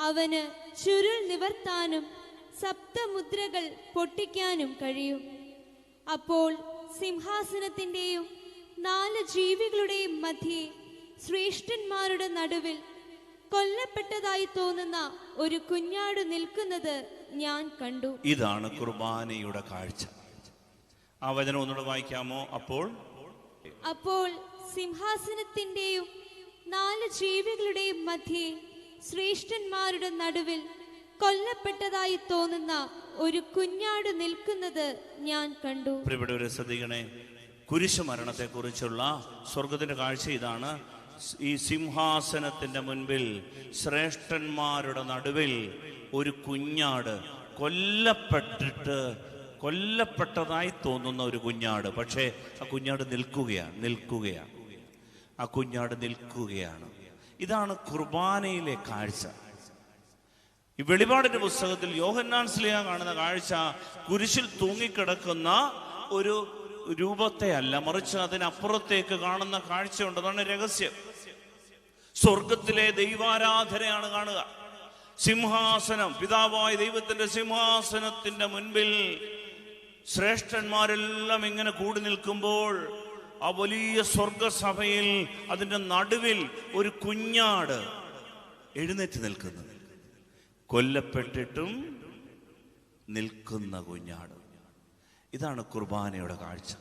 അവന് ചുരുൾ നിവർത്താനും സപ്തമുദ്രകൾ പൊട്ടിക്കാനും കഴിയും. അപ്പോൾ സിംഹാസനത്തിന്റെയും 4 ജീവികളുടെയും മധ്യേ ശ്രേഷ്ഠന്മാരുടെ നടുവിൽ കൊല്ലപ്പെട്ടതായി തോന്നുന്ന ഒരു കുഞ്ഞാട് നിൽക്കുന്നത് ഞാൻ കണ്ടു. ഇതാണ് കുർബാനയുടെ കാഴ്ച. ആ വചനം ഒന്നുകൂടെ വായിക്കാമോ? അപ്പോൾ സിംഹാസനത്തിന്റെയും 4 ജീവികളുടെയും മധ്യേ ശ്രേഷ്ഠന്മാരുടെ നടുവിൽ കൊല്ലപ്പെട്ടതായി തോന്നുന്ന ഒരു കുഞ്ഞാട് നിൽക്കുന്നത് ഞാൻ കണ്ടു. പ്രിയപ്പെട്ടവരെ ശ്രദ്ധിക്കണേ, കുരിശു മരണത്തെ കുറിച്ചുള്ള സ്വർഗത്തിന്റെ കാഴ്ച ഇതാണ്. ഈ സിംഹാസനത്തിന്റെ മുൻപിൽ ശ്രേഷ്ഠന്മാരുടെ നടുവിൽ ഒരു കുഞ്ഞാട്, കൊല്ലപ്പെട്ടതായി തോന്നുന്ന ഒരു കുഞ്ഞാട്. പക്ഷേ ആ കുഞ്ഞാട് നിൽക്കുകയാണ്. ഇതാണ് കുർബാനയിലെ കാഴ്ച. ഈ വെളിപാടിന്റെ പുസ്തകത്തിൽ യോഹന്നാൻ ശ്ലീഹ കാണുന്ന കാഴ്ച കുരിശിൽ തൂങ്ങിക്കിടക്കുന്ന ഒരു രൂപത്തെ അല്ല, മറിച്ച് അതിനപ്പുറത്തേക്ക് കാണുന്ന കാഴ്ചയുണ്ട്. അതാണ് രഹസ്യം. സ്വർഗത്തിലെ ദൈവാരാധനയാണ് കാണുക. സിംഹാസനം, പിതാവായ ദൈവത്തിന്റെ സിംഹാസനത്തിന്റെ മുൻപിൽ ശ്രേഷ്ഠന്മാരെല്ലാം ഇങ്ങനെ കൂടി നിൽക്കുമ്പോൾ ആ വലിയ സ്വർഗസഭയിൽ അതിന്റെ നടുവിൽ ഒരു കുഞ്ഞാട് എഴുന്നേറ്റ് നിൽക്കുന്നത്, കൊല്ലപ്പെട്ടിട്ടും നിൽക്കുന്ന കുഞ്ഞാട്. ഇതാണ് കുർബാനയുടെ കാഴ്ച.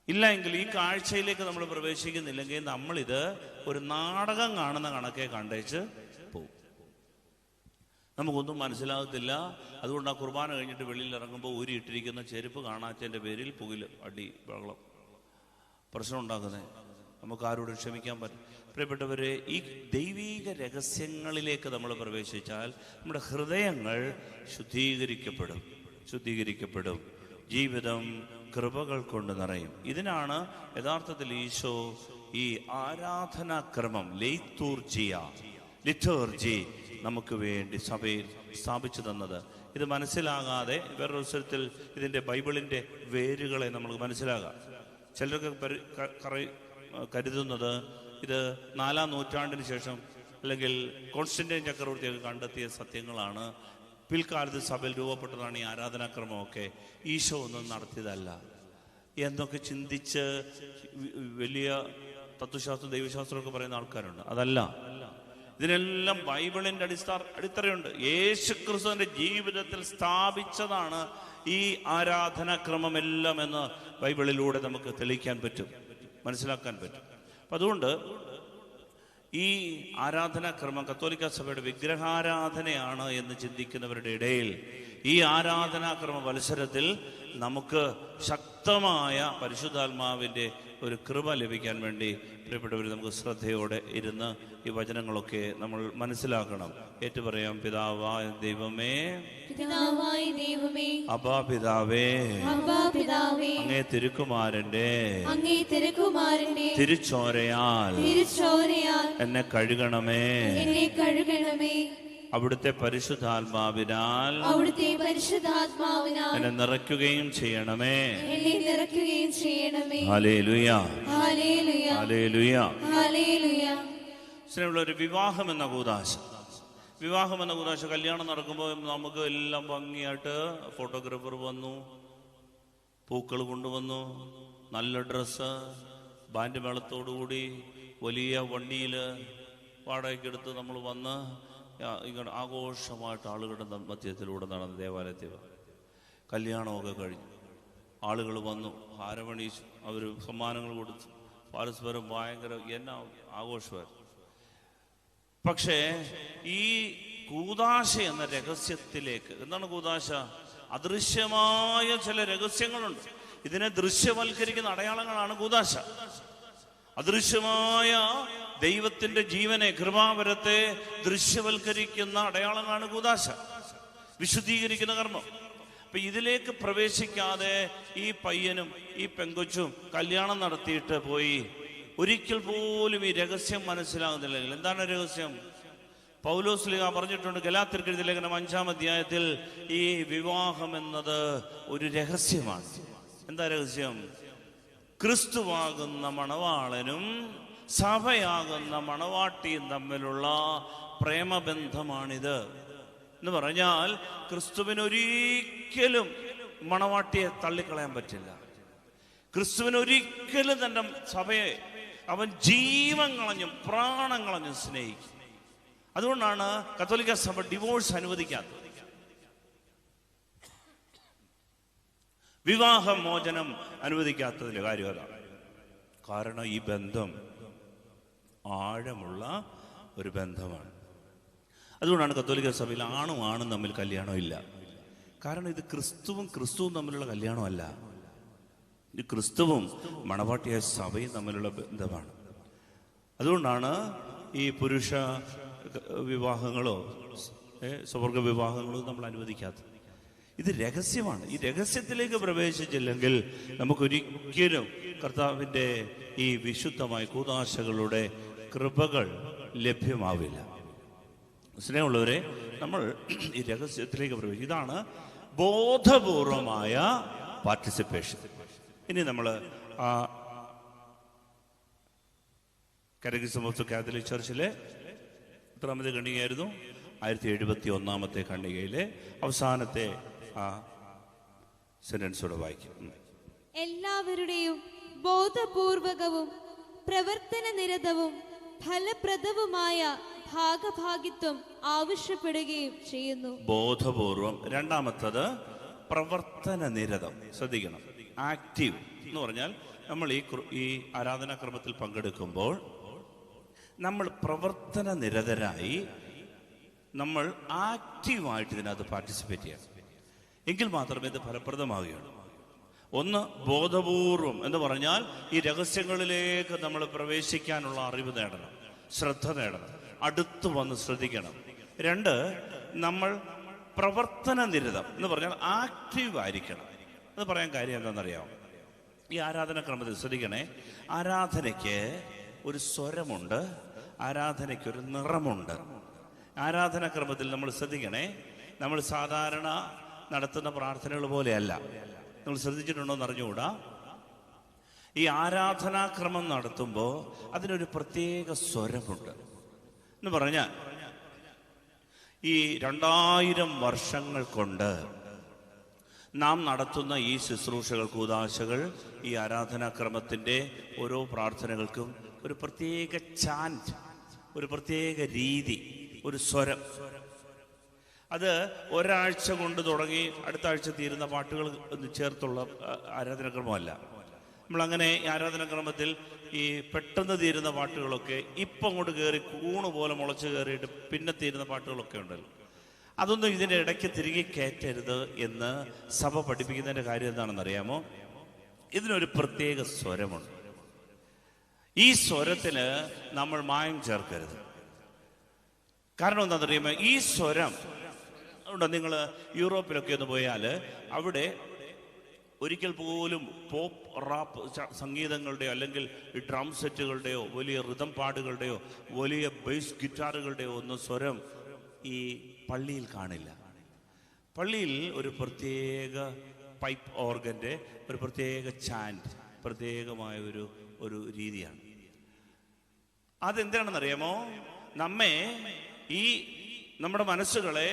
ഇല്ല എങ്കിൽ ഈ കാഴ്ചയിലേക്ക് നമ്മൾ പ്രവേശിക്കുന്നില്ലെങ്കിൽ നമ്മളിത് ഒരു നാടകം കാണുന്ന കണക്കെ കണ്ടേച്ച് പോകും. നമുക്കൊന്നും മനസ്സിലാകത്തില്ല. അതുകൊണ്ട് ആ കുർബാന കഴിഞ്ഞിട്ട് വെളിയിൽ ഇറങ്ങുമ്പോൾ ഊരിയിട്ടിരിക്കുന്ന ചെരുപ്പ് കാണാത്തതിൻ്റെ പേരിൽ പുകില്, അടി, ബഹളം, പ്രശ്നം ഉണ്ടാക്കുന്നത് നമുക്ക് ആരോടും ക്ഷമിക്കാൻ പറ്റും. പ്രിയപ്പെട്ടവരെ, ഈ ദൈവീക രഹസ്യങ്ങളിലേക്ക് നമ്മൾ പ്രവേശിച്ചാൽ നമ്മുടെ ഹൃദയങ്ങൾ ശുദ്ധീകരിക്കപ്പെടും. ജീവിതം കൃപകൾ കൊണ്ട് നിറയും. ഇതിനാണ് യഥാർത്ഥത്തിൽ ഈശോ ഈ ആരാധനാക്രമം ലിറ്റർജി നമുക്ക് വേണ്ടി സഭയിൽ സ്ഥാപിച്ചു തന്നത്. ഇത് മനസ്സിലാകാതെ വേറൊരു അവസരത്തിൽ ഇതിൻ്റെ ബൈബിളിൻ്റെ വേരുകളെ നമുക്ക് മനസ്സിലാകാം. ചിലരൊക്കെ കരുതുന്നത് ഇത് 4-ാം നൂറ്റാണ്ടിന് ശേഷം അല്ലെങ്കിൽ കോൺസ്റ്റന്റൈൻ ചക്രവർത്തിയൊക്കെ കണ്ടെത്തിയ സത്യങ്ങളാണ്. പിൽക്കാലത്ത് സഭയിൽ രൂപപ്പെട്ടതാണ് ഈ ആരാധനാക്രമമൊക്കെ. ഈശോ ഒന്നും നടത്തിയതല്ല എന്നൊക്കെ ചിന്തിച്ച് വലിയ തത്വശാസ്ത്രം ദൈവശാസ്ത്രമൊക്കെ പറയുന്ന ആൾക്കാരുണ്ട്. അതല്ല, ഇതിനെല്ലാം ബൈബിളിന്റെ അടിത്തറയുണ്ട്. യേശുക്രിസ്തുവിന്റെ ജീവിതത്തിൽ സ്ഥാപിച്ചതാണ് ഈ ആരാധനാക്രമമെല്ലാം എന്ന് ബൈബിളിലൂടെ നമുക്ക് തെളിയിക്കാൻ പറ്റും, മനസ്സിലാക്കാൻ പറ്റും. അപ്പം അതുകൊണ്ട് ഈ ആരാധനാക്രമം കത്തോലിക്ക സഭയുടെ വിഗ്രഹാരാധനയാണ് എന്ന് ചിന്തിക്കുന്നവരുടെ ഇടയിൽ ഈ ആരാധനാക്രമ മത്സരത്തിൽ നമുക്ക് ശക്തമായ പരിശുദ്ധാത്മാവിൻ്റെ ഒരു കൃപ ലഭിക്കാൻ വേണ്ടി പ്രിയപ്പെട്ടവർ നമുക്ക് ശ്രദ്ധയോടെ ഇരുന്ന് ഈ വചനങ്ങളൊക്കെ നമ്മൾ മനസ്സിലാക്കണം. ഏറ്റുപറയാം. പിതാവായ ദൈവമേ, അബ്ബാ പിതാവേ, അങ്ങേ തിരുക്കുമാരന്റെ തിരുച്ചോരയാൽ എന്നെ കഴുകണമേ. അവിടുത്തെ പരിശുദ്ധാത്മാവിനാൽ എന്നെ നിറയ്ക്കുകയും ചെയ്യണമേ. Hallelujah, hallelujah. സ്നേഹമുള്ളവരെ, വിവാഹം എന്ന കൂദാശ കല്യാണം നടക്കുമ്പോൾ നമുക്ക് എല്ലാം ഭംഗിയായിട്ട് ഫോട്ടോഗ്രാഫർ വന്നു, പൂക്കൾ കൊണ്ടുവന്നു, നല്ല ഡ്രസ്സ്, ബാൻഡ് മേളത്തോടുകൂടി വലിയ വണ്ടിയിൽ വാടകയ്ക്കെടുത്ത് നമ്മൾ വന്ന് ഇങ്ങനെ ആഘോഷമായിട്ട് ആളുകളുടെ മധ്യത്തിലൂടെ നടന്ന ദേവാലയത്തിൽ കല്യാണമൊക്കെ കഴിഞ്ഞു. ആളുകൾ വന്നു, ഹാരമണിയിച്ചു, അവർ സമ്മാനങ്ങൾ കൊടുത്തു, പരസ്പരം ഭയങ്കര ആഘോഷമായിരുന്നു. പക്ഷേ ഈ കൂദാശ എന്ന രഹസ്യത്തിലേക്ക്, എന്താണ് കൂദാശ? അദൃശ്യമായ ചില രഹസ്യങ്ങളുണ്ട്. ഇതിനെ ദൃശ്യവൽക്കരിക്കുന്ന അടയാളങ്ങളാണ് കൂദാശ. അദൃശ്യമായ ദൈവത്തിന്റെ ജീവനെ, കൃപാവരത്തെ ദൃശ്യവൽക്കരിക്കുന്ന അടയാളങ്ങളാണ് കൂദാശ, വിശുദ്ധീകരിക്കുന്ന കർമ്മം. അപ്പൊ ഇതിലേക്ക് പ്രവേശിക്കാതെ ഈ പയ്യനും ഈ പെങ്കൊച്ചും കല്യാണം നടത്തിയിട്ട് പോയി ഒരിക്കൽ പോലും ഈ രഹസ്യം മനസ്സിലാകുന്നില്ലെങ്കിൽ എന്താണ് രഹസ്യം? പൗലോസ് ശ്ലീഹ പറഞ്ഞിട്ടുണ്ട് ഗലാത്യർക്ക് എഴുതിയ ലേഖനം 5-ാം അധ്യായത്തിൽ, ഈ വിവാഹം എന്നത് ഒരു രഹസ്യമാണ്. എന്താ രഹസ്യം? ക്രിസ്തുവാകുന്ന മണവാളനും സഭയാകുന്ന മണവാട്ടിയും തമ്മിലുള്ള പ്രേമബന്ധമാണിത് എന്ന് പറഞ്ഞാൽ, ക്രിസ്തുവിനൊരിക്കലും മണവാട്ടിയെ തള്ളിക്കളയാൻ പറ്റില്ല. ക്രിസ്തുവിനൊരിക്കലും തന്റെ സഭയെ അവൻ ജീവൻ കളഞ്ഞും പ്രാണം കളഞ്ഞും സ്നേഹിക്കും. അതുകൊണ്ടാണ് കത്തോലിക്ക സഭ ഡിവോഴ്സ് അനുവദിക്കാത്തത്. വിവാഹമോചനം അനുവദിക്കാത്തതിന്റെ കാര്യം അതാണ്. കാരണം ഈ ബന്ധം ആഴമുള്ള ഒരു ബന്ധമാണ്. അതുകൊണ്ടാണ് കത്തോലിക്ക സഭയിൽ ആണും തമ്മിൽ കല്യാണം ഇല്ല. കാരണം ഇത് ക്രിസ്തുവും തമ്മിലുള്ള കല്യാണമല്ല, ഇത് ക്രിസ്തുവും മണവാട്ടിയായ സഭയും തമ്മിലുള്ള ബന്ധമാണ്. അതുകൊണ്ടാണ് ഈ പുരുഷ വിവാഹങ്ങളോ സ്വർഗ വിവാഹങ്ങളോ നമ്മൾ അനുവദിക്കാത്തത്. ഇത് രഹസ്യമാണ്. ഈ രഹസ്യത്തിലേക്ക് പ്രവേശിച്ചില്ലെങ്കിൽ നമുക്കൊരിക്കലും കർത്താവിൻ്റെ ഈ വിശുദ്ധമായ കൂദാശകളുടെ കൃപകൾ ലഭ്യമാവില്ല. സ്നേഹമുള്ളവരെ, നമ്മൾ ഈ രഹസ്യത്തിലേക്ക് പ്രവേശിക്കും. ഇതാണ് ബോധപൂർവമായ പാർട്ടിസിപ്പേഷൻ. ഇനി നമ്മൾ കാറ്റഗിസം ഓഫ് കാത്തലിക് ചർച്ചിലെ എത്രാമത്തെ ഖണ്ഡികയായിരുന്നു? 1071-ാമത്തെ ഖണ്ഡികയിലെ അവസാനത്തെ സെന്റൻസോടെ വായിക്കും. എല്ലാവരുടെയും ബോധപൂർവകവും പ്രവർത്തനനിരതവും ഫലപ്രദവുമായ ഭാഗഭാഗിത്വം ആവശ്യപ്പെടുകയും ചെയ്യുന്നു. ബോധപൂർവം. രണ്ടാമത്തത് പ്രവർത്തനനിരതം. ശ്രദ്ധിക്കണം, ആക്റ്റീവ് എന്ന് പറഞ്ഞാൽ നമ്മൾ ഈ ആരാധനാക്രമത്തിൽ പങ്കെടുക്കുമ്പോൾ നമ്മൾ പ്രവർത്തന നിരതരായി നമ്മൾ ആക്റ്റീവായിട്ട് ഇതിനകത്ത് പാർട്ടിസിപ്പേറ്റ് ചെയ്യണം. എങ്കിൽ മാത്രമേ ഇത് ഫലപ്രദമാവുകയുള്ളൂ. ഒന്ന്, ബോധപൂർവം എന്ന് പറഞ്ഞാൽ ഈ രഹസ്യങ്ങളിലേക്ക് നമ്മൾ പ്രവേശിക്കാനുള്ള അറിവ് നേടണം, ശ്രദ്ധ നേടണം, അടുത്ത് വന്ന് ശ്രദ്ധിക്കണം. രണ്ട്, നമ്മൾ പ്രവർത്തന നിരതം എന്ന് പറഞ്ഞാൽ ആക്റ്റീവ് ആയിരിക്കണം. എന്ന് പറയാൻ കാര്യം എന്താണെന്നറിയാമോ? ഈ ആരാധനാക്രമത്തിൽ ശ്രദ്ധിക്കണേ, ആരാധനയ്ക്ക് ഒരു സ്വരമുണ്ട്, ആരാധനയ്ക്ക് ഒരു നിറമുണ്ട്. ആരാധനാക്രമത്തിൽ നമ്മൾ ശ്രദ്ധിക്കണേ, നമ്മൾ സാധാരണ നടത്തുന്ന പ്രാർത്ഥനകൾ പോലെയല്ല. നിങ്ങൾ ശ്രദ്ധിച്ചിട്ടുണ്ടോ എന്ന് അറിഞ്ഞുകൂടാ. ഈ ആരാധനാക്രമം നടത്തുമ്പോൾ അതിനൊരു പ്രത്യേക സ്വരമുണ്ട്. എന്ന് പറഞ്ഞാൽ ഈ 2000 വർഷങ്ങൾ കൊണ്ട് നാം നടത്തുന്ന ഈ ശുശ്രൂഷകൾ, കൂദാശകൾ, ഈ ആരാധനാക്രമത്തിൻ്റെ ഓരോ പ്രാർത്ഥനകൾക്കും ഒരു പ്രത്യേക ചാൻറ്റ്, ഒരു പ്രത്യേക രീതി, ഒരു സ്വരം. അത് ഒരാഴ്ച കൊണ്ട് തുടങ്ങി അടുത്ത ആഴ്ച തീരുന്ന പാട്ടുകൾ ചേർത്തുള്ള ആരാധനാക്രമമല്ല. നമ്മളങ്ങനെ ഈ ആരാധനാക്രമത്തിൽ ഈ പെട്ടെന്ന് തീരുന്ന പാട്ടുകളൊക്കെ ഇപ്പം അങ്ങോട്ട് കയറി കൂണ് പോലെ മുളച്ച് കയറിയിട്ട് പിന്നെ തീരുന്ന പാട്ടുകളൊക്കെ ഉണ്ടല്ലോ. അതൊന്നും ഇതിൻ്റെ ഇടയ്ക്ക് തിരികെ കയറ്റരുത് എന്ന് സഭ പഠിപ്പിക്കുന്നതിൻ്റെ കാര്യം എന്താണെന്ന് അറിയാമോ? ഇതിനൊരു പ്രത്യേക സ്വരമുണ്ട്. ഈ സ്വരത്തിന് നമ്മൾ മായം ചേർക്കരുത്. കാരണം എന്താണെന്നറിയാമോ? ഈ സ്വരം ഉണ്ട്. നിങ്ങൾ യൂറോപ്പിലൊക്കെ ഒന്ന് പോയാൽ അവിടെ ഒരിക്കൽ പോലും പോപ്പ് റാപ്പ് സംഗീതങ്ങളുടെയോ അല്ലെങ്കിൽ ഈ ഡ്രം സെറ്റുകളുടെയോ വലിയ റിതം പാടുകളുടെയോ വലിയ ബേസ് ഗിറ്റാറുകളുടെയോ ഒന്നും സ്വരം ഈ പള്ളിയിൽ കാണില്ല. പള്ളിയിൽ ഒരു പ്രത്യേക പൈപ്പ് ഓർഗൻ്റെ ഒരു പ്രത്യേക ചാൻറ്റ്, പ്രത്യേകമായ ഒരു രീതിയാണ്. അതെന്താണെന്നറിയാമോ? നമ്മുടെ മനസ്സുകളെ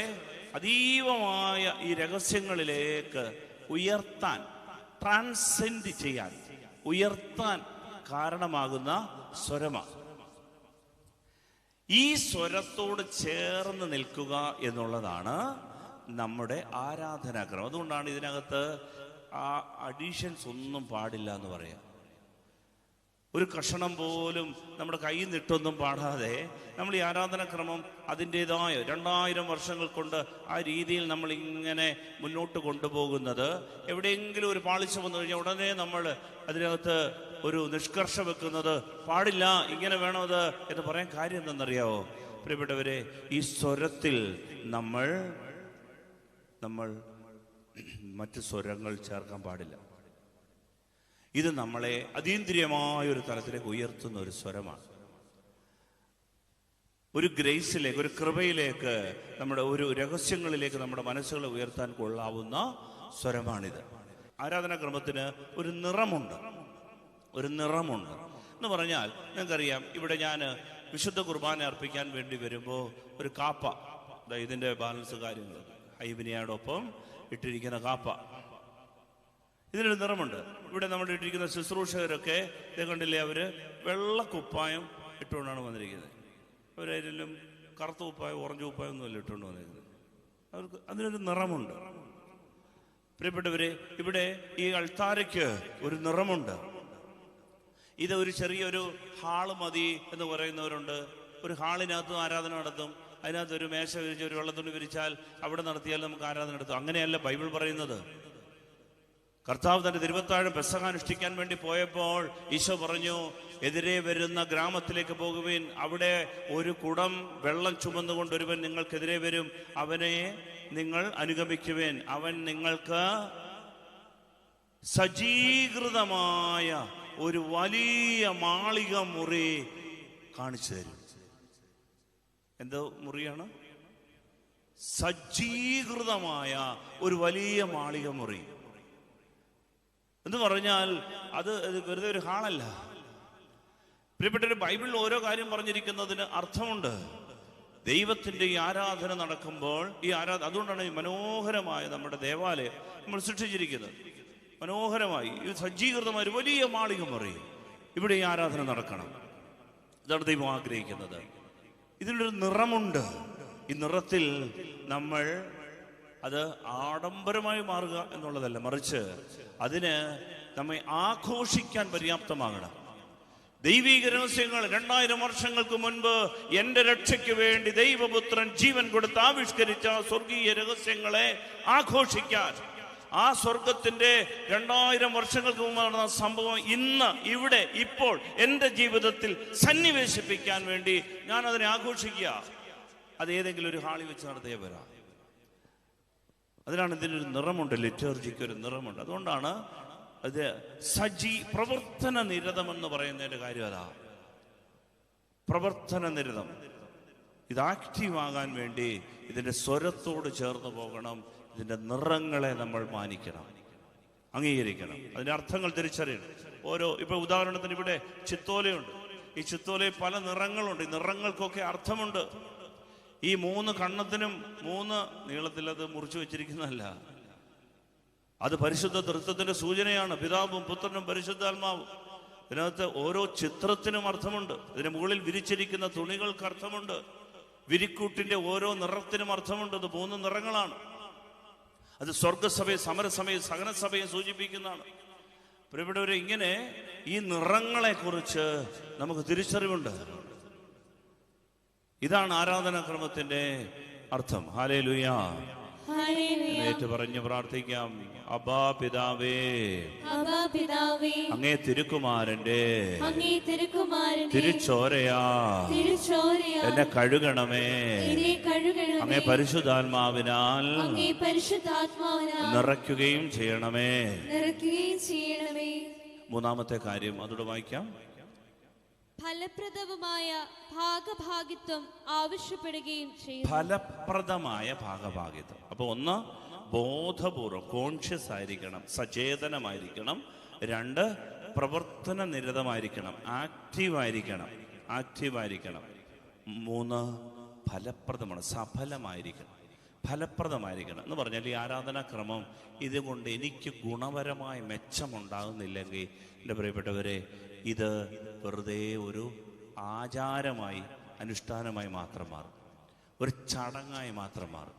അതീവമായ ഈ രഹസ്യങ്ങളിലേക്ക് ഉയർത്താൻ, ട്രാൻസെൻഡ് ചെയ്യാൻ, ഉയർത്താൻ കാരണമാകുന്ന സ്വരമാണ്. ഈ സ്വരത്തോട് ചേർന്ന് നിൽക്കുക എന്നുള്ളതാണ് നമ്മുടെ ആരാധനാക്രമം. അതുകൊണ്ടാണ് ഇതിനകത്ത് ആ അഡീഷൻസ് ഒന്നും പാടില്ല എന്ന് പറയാം. ഒരു കഷണം പോലും നമ്മുടെ കയ്യിൽ നിട്ടൊന്നും പാടാതെ നമ്മൾ ഈ ആരാധനാക്രമം അതിൻ്റെതായ 2000 വർഷങ്ങൾ കൊണ്ട് ആ രീതിയിൽ നമ്മൾ ഇങ്ങനെ മുന്നോട്ട് കൊണ്ടുപോകുന്നത്, എവിടെയെങ്കിലും ഒരു പാളിച്ച വന്നു കഴിഞ്ഞാൽ ഉടനെ നമ്മൾ അതിനകത്ത് ഒരു നിഷ്കർഷ വെക്കുന്നത് പാടില്ല, ഇങ്ങനെ വേണത് എന്ന് പറയാൻ കാര്യം എന്തെന്നറിയാവോ? പ്രിയപ്പെട്ടവരെ, ഈ സ്വരത്തിൽ നമ്മൾ മറ്റ് സ്വരങ്ങൾ ചേർക്കാൻ പാടില്ല. ഇത് നമ്മളെ അതീന്ദ്രിയമായ ഒരു തലത്തിലേക്ക് ഉയർത്തുന്ന ഒരു സ്വരമാണ്. ഒരു ഗ്രേസിലേക്ക്, ഒരു കൃപയിലേക്ക്, നമ്മുടെ ഒരു രഹസ്യങ്ങളിലേക്ക് നമ്മുടെ മനസ്സുകളെ ഉയർത്താൻ കൊള്ളാവുന്ന സ്വരമാണിത്. ആരാധനാക്രമത്തിന് ഒരു നിറമുണ്ട്, ഒരു നിറമുണ്ട് എന്ന് പറഞ്ഞാൽ നിങ്ങൾക്കറിയാം, ഇവിടെ ഞാൻ വിശുദ്ധ കുർബാന അർപ്പിക്കാൻ വേണ്ടി വരുമ്പോൾ ഒരു കാപ്പ, ഇതിൻ്റെ ബാലൻസ് കാര്യങ്ങൾ ഹൈബിനിയോടൊപ്പം ഇട്ടിരിക്കുന്ന കാപ്പ, ഇതിനൊരു നിറമുണ്ട്. ഇവിടെ നമ്മൾ ഇട്ടിരിക്കുന്ന ശുശ്രൂഷകരൊക്കെ ഇത് കണ്ടില്ലേ, അവര് വെള്ളക്കുപ്പായം ഇട്ടുകൊണ്ടാണ് വന്നിരിക്കുന്നത്. അവരായാലും കറുത്ത കുപ്പായം, ഓറഞ്ച് കുപ്പായം ഒന്നുമല്ല ഇട്ടുകൊണ്ട് വന്നിരിക്കുന്നത്. അവർക്ക് അതിനൊരു നിറമുണ്ട്. പ്രിയപ്പെട്ടവരെ, ഇവിടെ ഈ അൾത്താരയ്ക്ക് ഒരു നിറമുണ്ട്. ഇത് ഒരു ചെറിയൊരു ഹാള് മതി എന്ന് പറയുന്നവരുണ്ട്. ഒരു ഹാളിനകത്തും ആരാധന നടത്തും. അതിനകത്ത് ഒരു മേശ വിരിച്ച് ഒരു വെള്ളത്തുണി വിരിച്ചാൽ അവിടെ നടത്തിയാൽ നമുക്ക് ആരാധന നടത്തും. അങ്ങനെയല്ല ബൈബിൾ പറയുന്നത്. കർത്താവ് തന്റെ തിരുവത്താഴം പെസഹ അനുഷ്ഠിക്കാൻ വേണ്ടി പോയപ്പോൾ ഈശോ പറഞ്ഞു, എതിരെ വരുന്ന ഗ്രാമത്തിലേക്ക് പോകുവിൻ, അവിടെ ഒരു കുടം വെള്ളം ചുമന്നുകൊണ്ട് ഒരുവൻ നിങ്ങൾക്കെതിരെ വരും, അവനെ നിങ്ങൾ അനുഗമിക്കുവിൻ, അവൻ നിങ്ങൾക്ക് സജ്ജീകൃതമായ ഒരു വലിയ മാളിക മുറി കാണിച്ചു തരും. എന്തോ മുറിയാണ്? സജ്ജീകൃതമായ ഒരു വലിയ മാളിക മുറി എന്ന് പറഞ്ഞാൽ അത് വെറുതെ ഒരു ഹാളല്ല. പ്രിയപ്പെട്ടൊരു, ബൈബിളിൽ ഓരോ കാര്യം പറഞ്ഞിരിക്കുന്നതിന് അർത്ഥമുണ്ട്. ദൈവത്തിന്റെ ഈ ആരാധന നടക്കുമ്പോൾ അതുകൊണ്ടാണ് ഈ മനോഹരമായ നമ്മുടെ ദേവാലയം നമ്മൾ സൃഷ്ടിച്ചിരിക്കുന്നത്. മനോഹരമായി ഇത് സജ്ജീകൃതമായ ഒരു വലിയ മാളിക മുറി, ഇവിടെ ഈ ആരാധന നടക്കണം. ഇതാണ് ദൈവം ആഗ്രഹിക്കുന്നത്. ഇതിനൊരു നിറമുണ്ട്. ഈ നിറത്തിൽ നമ്മൾ അത് ആഡംബരമായി മാറുക എന്നുള്ളതല്ല, മറിച്ച് അതിന് നമ്മെ ആഘോഷിക്കാൻ പര്യാപ്തമാകണം. ദൈവീക രഹസ്യങ്ങൾ 2000 വർഷങ്ങൾക്ക് മുൻപ് എൻ്റെ രക്ഷയ്ക്ക് വേണ്ടി ദൈവപുത്രൻ ജീവൻ കൊടുത്ത് ആവിഷ്കരിച്ച സ്വർഗീയ രഹസ്യങ്ങളെ ആഘോഷിക്കാൻ, ആ സ്വർഗത്തിന്റെ 2000 വർഷങ്ങൾക്ക് മുമ്പ് നടന്ന സംഭവം ഇന്ന് ഇവിടെ ഇപ്പോൾ എൻ്റെ ജീവിതത്തിൽ സന്നിവേശിപ്പിക്കാൻ വേണ്ടി ഞാൻ അതിനെ ആഘോഷിക്കുക. അത് ഏതെങ്കിലും ഒരു ഹാളിൽ വെച്ച് നടത്തിയേ വരാം. അതിനാണ് ഇതിനൊരു നിറമുണ്ട്, ലിറ്റർജിക്ക് ഒരു നിറമുണ്ട്. അതുകൊണ്ടാണ് അത് പ്രവർത്തന നിരതമെന്ന് പറയുന്നതിന്റെ കാര്യം അതാ. പ്രവർത്തന നിരതം, ഇത് ആക്റ്റീവാകാൻ വേണ്ടി ഇതിന്റെ സ്വരത്തോട് ചേർന്ന് പോകണം. ഇതിന്റെ നിറങ്ങളെ നമ്മൾ മാനിക്കണം, അംഗീകരിക്കണം, അതിന്റെ അർത്ഥങ്ങൾ തിരിച്ചറിയണം. ഇപ്പൊ ഉദാഹരണത്തിന് ഇവിടെ ചിത്തോലയുണ്ട്. ഈ ചിത്തോലയിൽ പല നിറങ്ങളുണ്ട്. ഈ നിറങ്ങൾക്കൊക്കെ അർത്ഥമുണ്ട്. ഈ 3 കണ്ണത്തിനും 3 നീളത്തിൽ അത് മുറിച്ചു വെച്ചിരിക്കുന്നതല്ല, അത് പരിശുദ്ധ തൃത്വത്തിന്റെ സൂചനയാണ്. പിതാവും പുത്രനും പരിശുദ്ധാത്മാവും. ഇതിനകത്ത് ഓരോ ചിത്രത്തിനും അർത്ഥമുണ്ട്. ഇതിന് മുകളിൽ വിരിച്ചിരിക്കുന്ന തുണികൾക്ക് അർത്ഥമുണ്ട്. വിരിക്കൂട്ടിന്റെ ഓരോ നിറത്തിനും അർത്ഥമുണ്ട്. അത് 3 നിറങ്ങളാണ്. അത് സ്വർഗസഭയെ, സമരസഭയെ, സഹനസഭയെ സൂചിപ്പിക്കുന്നതാണ്. പ്രിയപ്പെട്ടവരെ, ഇങ്ങനെ ഈ നിറങ്ങളെ കുറിച്ച് നമുക്ക് തിരിച്ചറിവുണ്ട്. ഇതാണ് ആരാധനാക്രമത്തിന്റെ അർത്ഥം. ഹല്ലേലൂയ. ഏറ്റു പറഞ്ഞു പ്രാർത്ഥിക്കാം. അബ്ബാ പിതാവേ, അങ്ങേ തിരുക്കുമാരന്റെ തിരുച്ചോരയാ എന്നെ കഴുകണമേ. അങ്ങേ പരിശുദ്ധാത്മാവിനാൽ നിറയ്ക്കുകയും ചെയ്യണമേ. മൂന്നാമത്തെ കാര്യം അതോടെ വായിക്കാം. ഫലപ്രദമായ ഭാഗഭാഗിത്വം ആവശ്യപ്പെടുകയും ചെയ്യും. ഫലപ്രദമായ ഭാഗഭാഗിത്വം. അപ്പൊ ഒന്ന്, ബോധപൂർവം കോൺഷ്യസ് ആയിരിക്കണം, സചേതനമായിരിക്കണം. 2, പ്രവർത്തന നിരതമായിരിക്കണം, ആക്റ്റീവായിരിക്കണം. 3, ഫലപ്രദമാണ്, സഫലമായിരിക്കണം. ഫലപ്രദമായിരിക്കണം എന്ന് പറഞ്ഞാൽ ഈ ആരാധനാക്രമം ഇതുകൊണ്ട് എനിക്ക് ഗുണപരമായ മെച്ചമുണ്ടാകുന്നില്ലെങ്കിൽ എൻ്റെ പ്രിയപ്പെട്ടവരെ, ഇത് വെറുതെ ഒരു ആചാരമായി, അനുഷ്ഠാനമായി മാത്രം മാറും, ഒരു ചടങ്ങായി മാത്രം മാറും.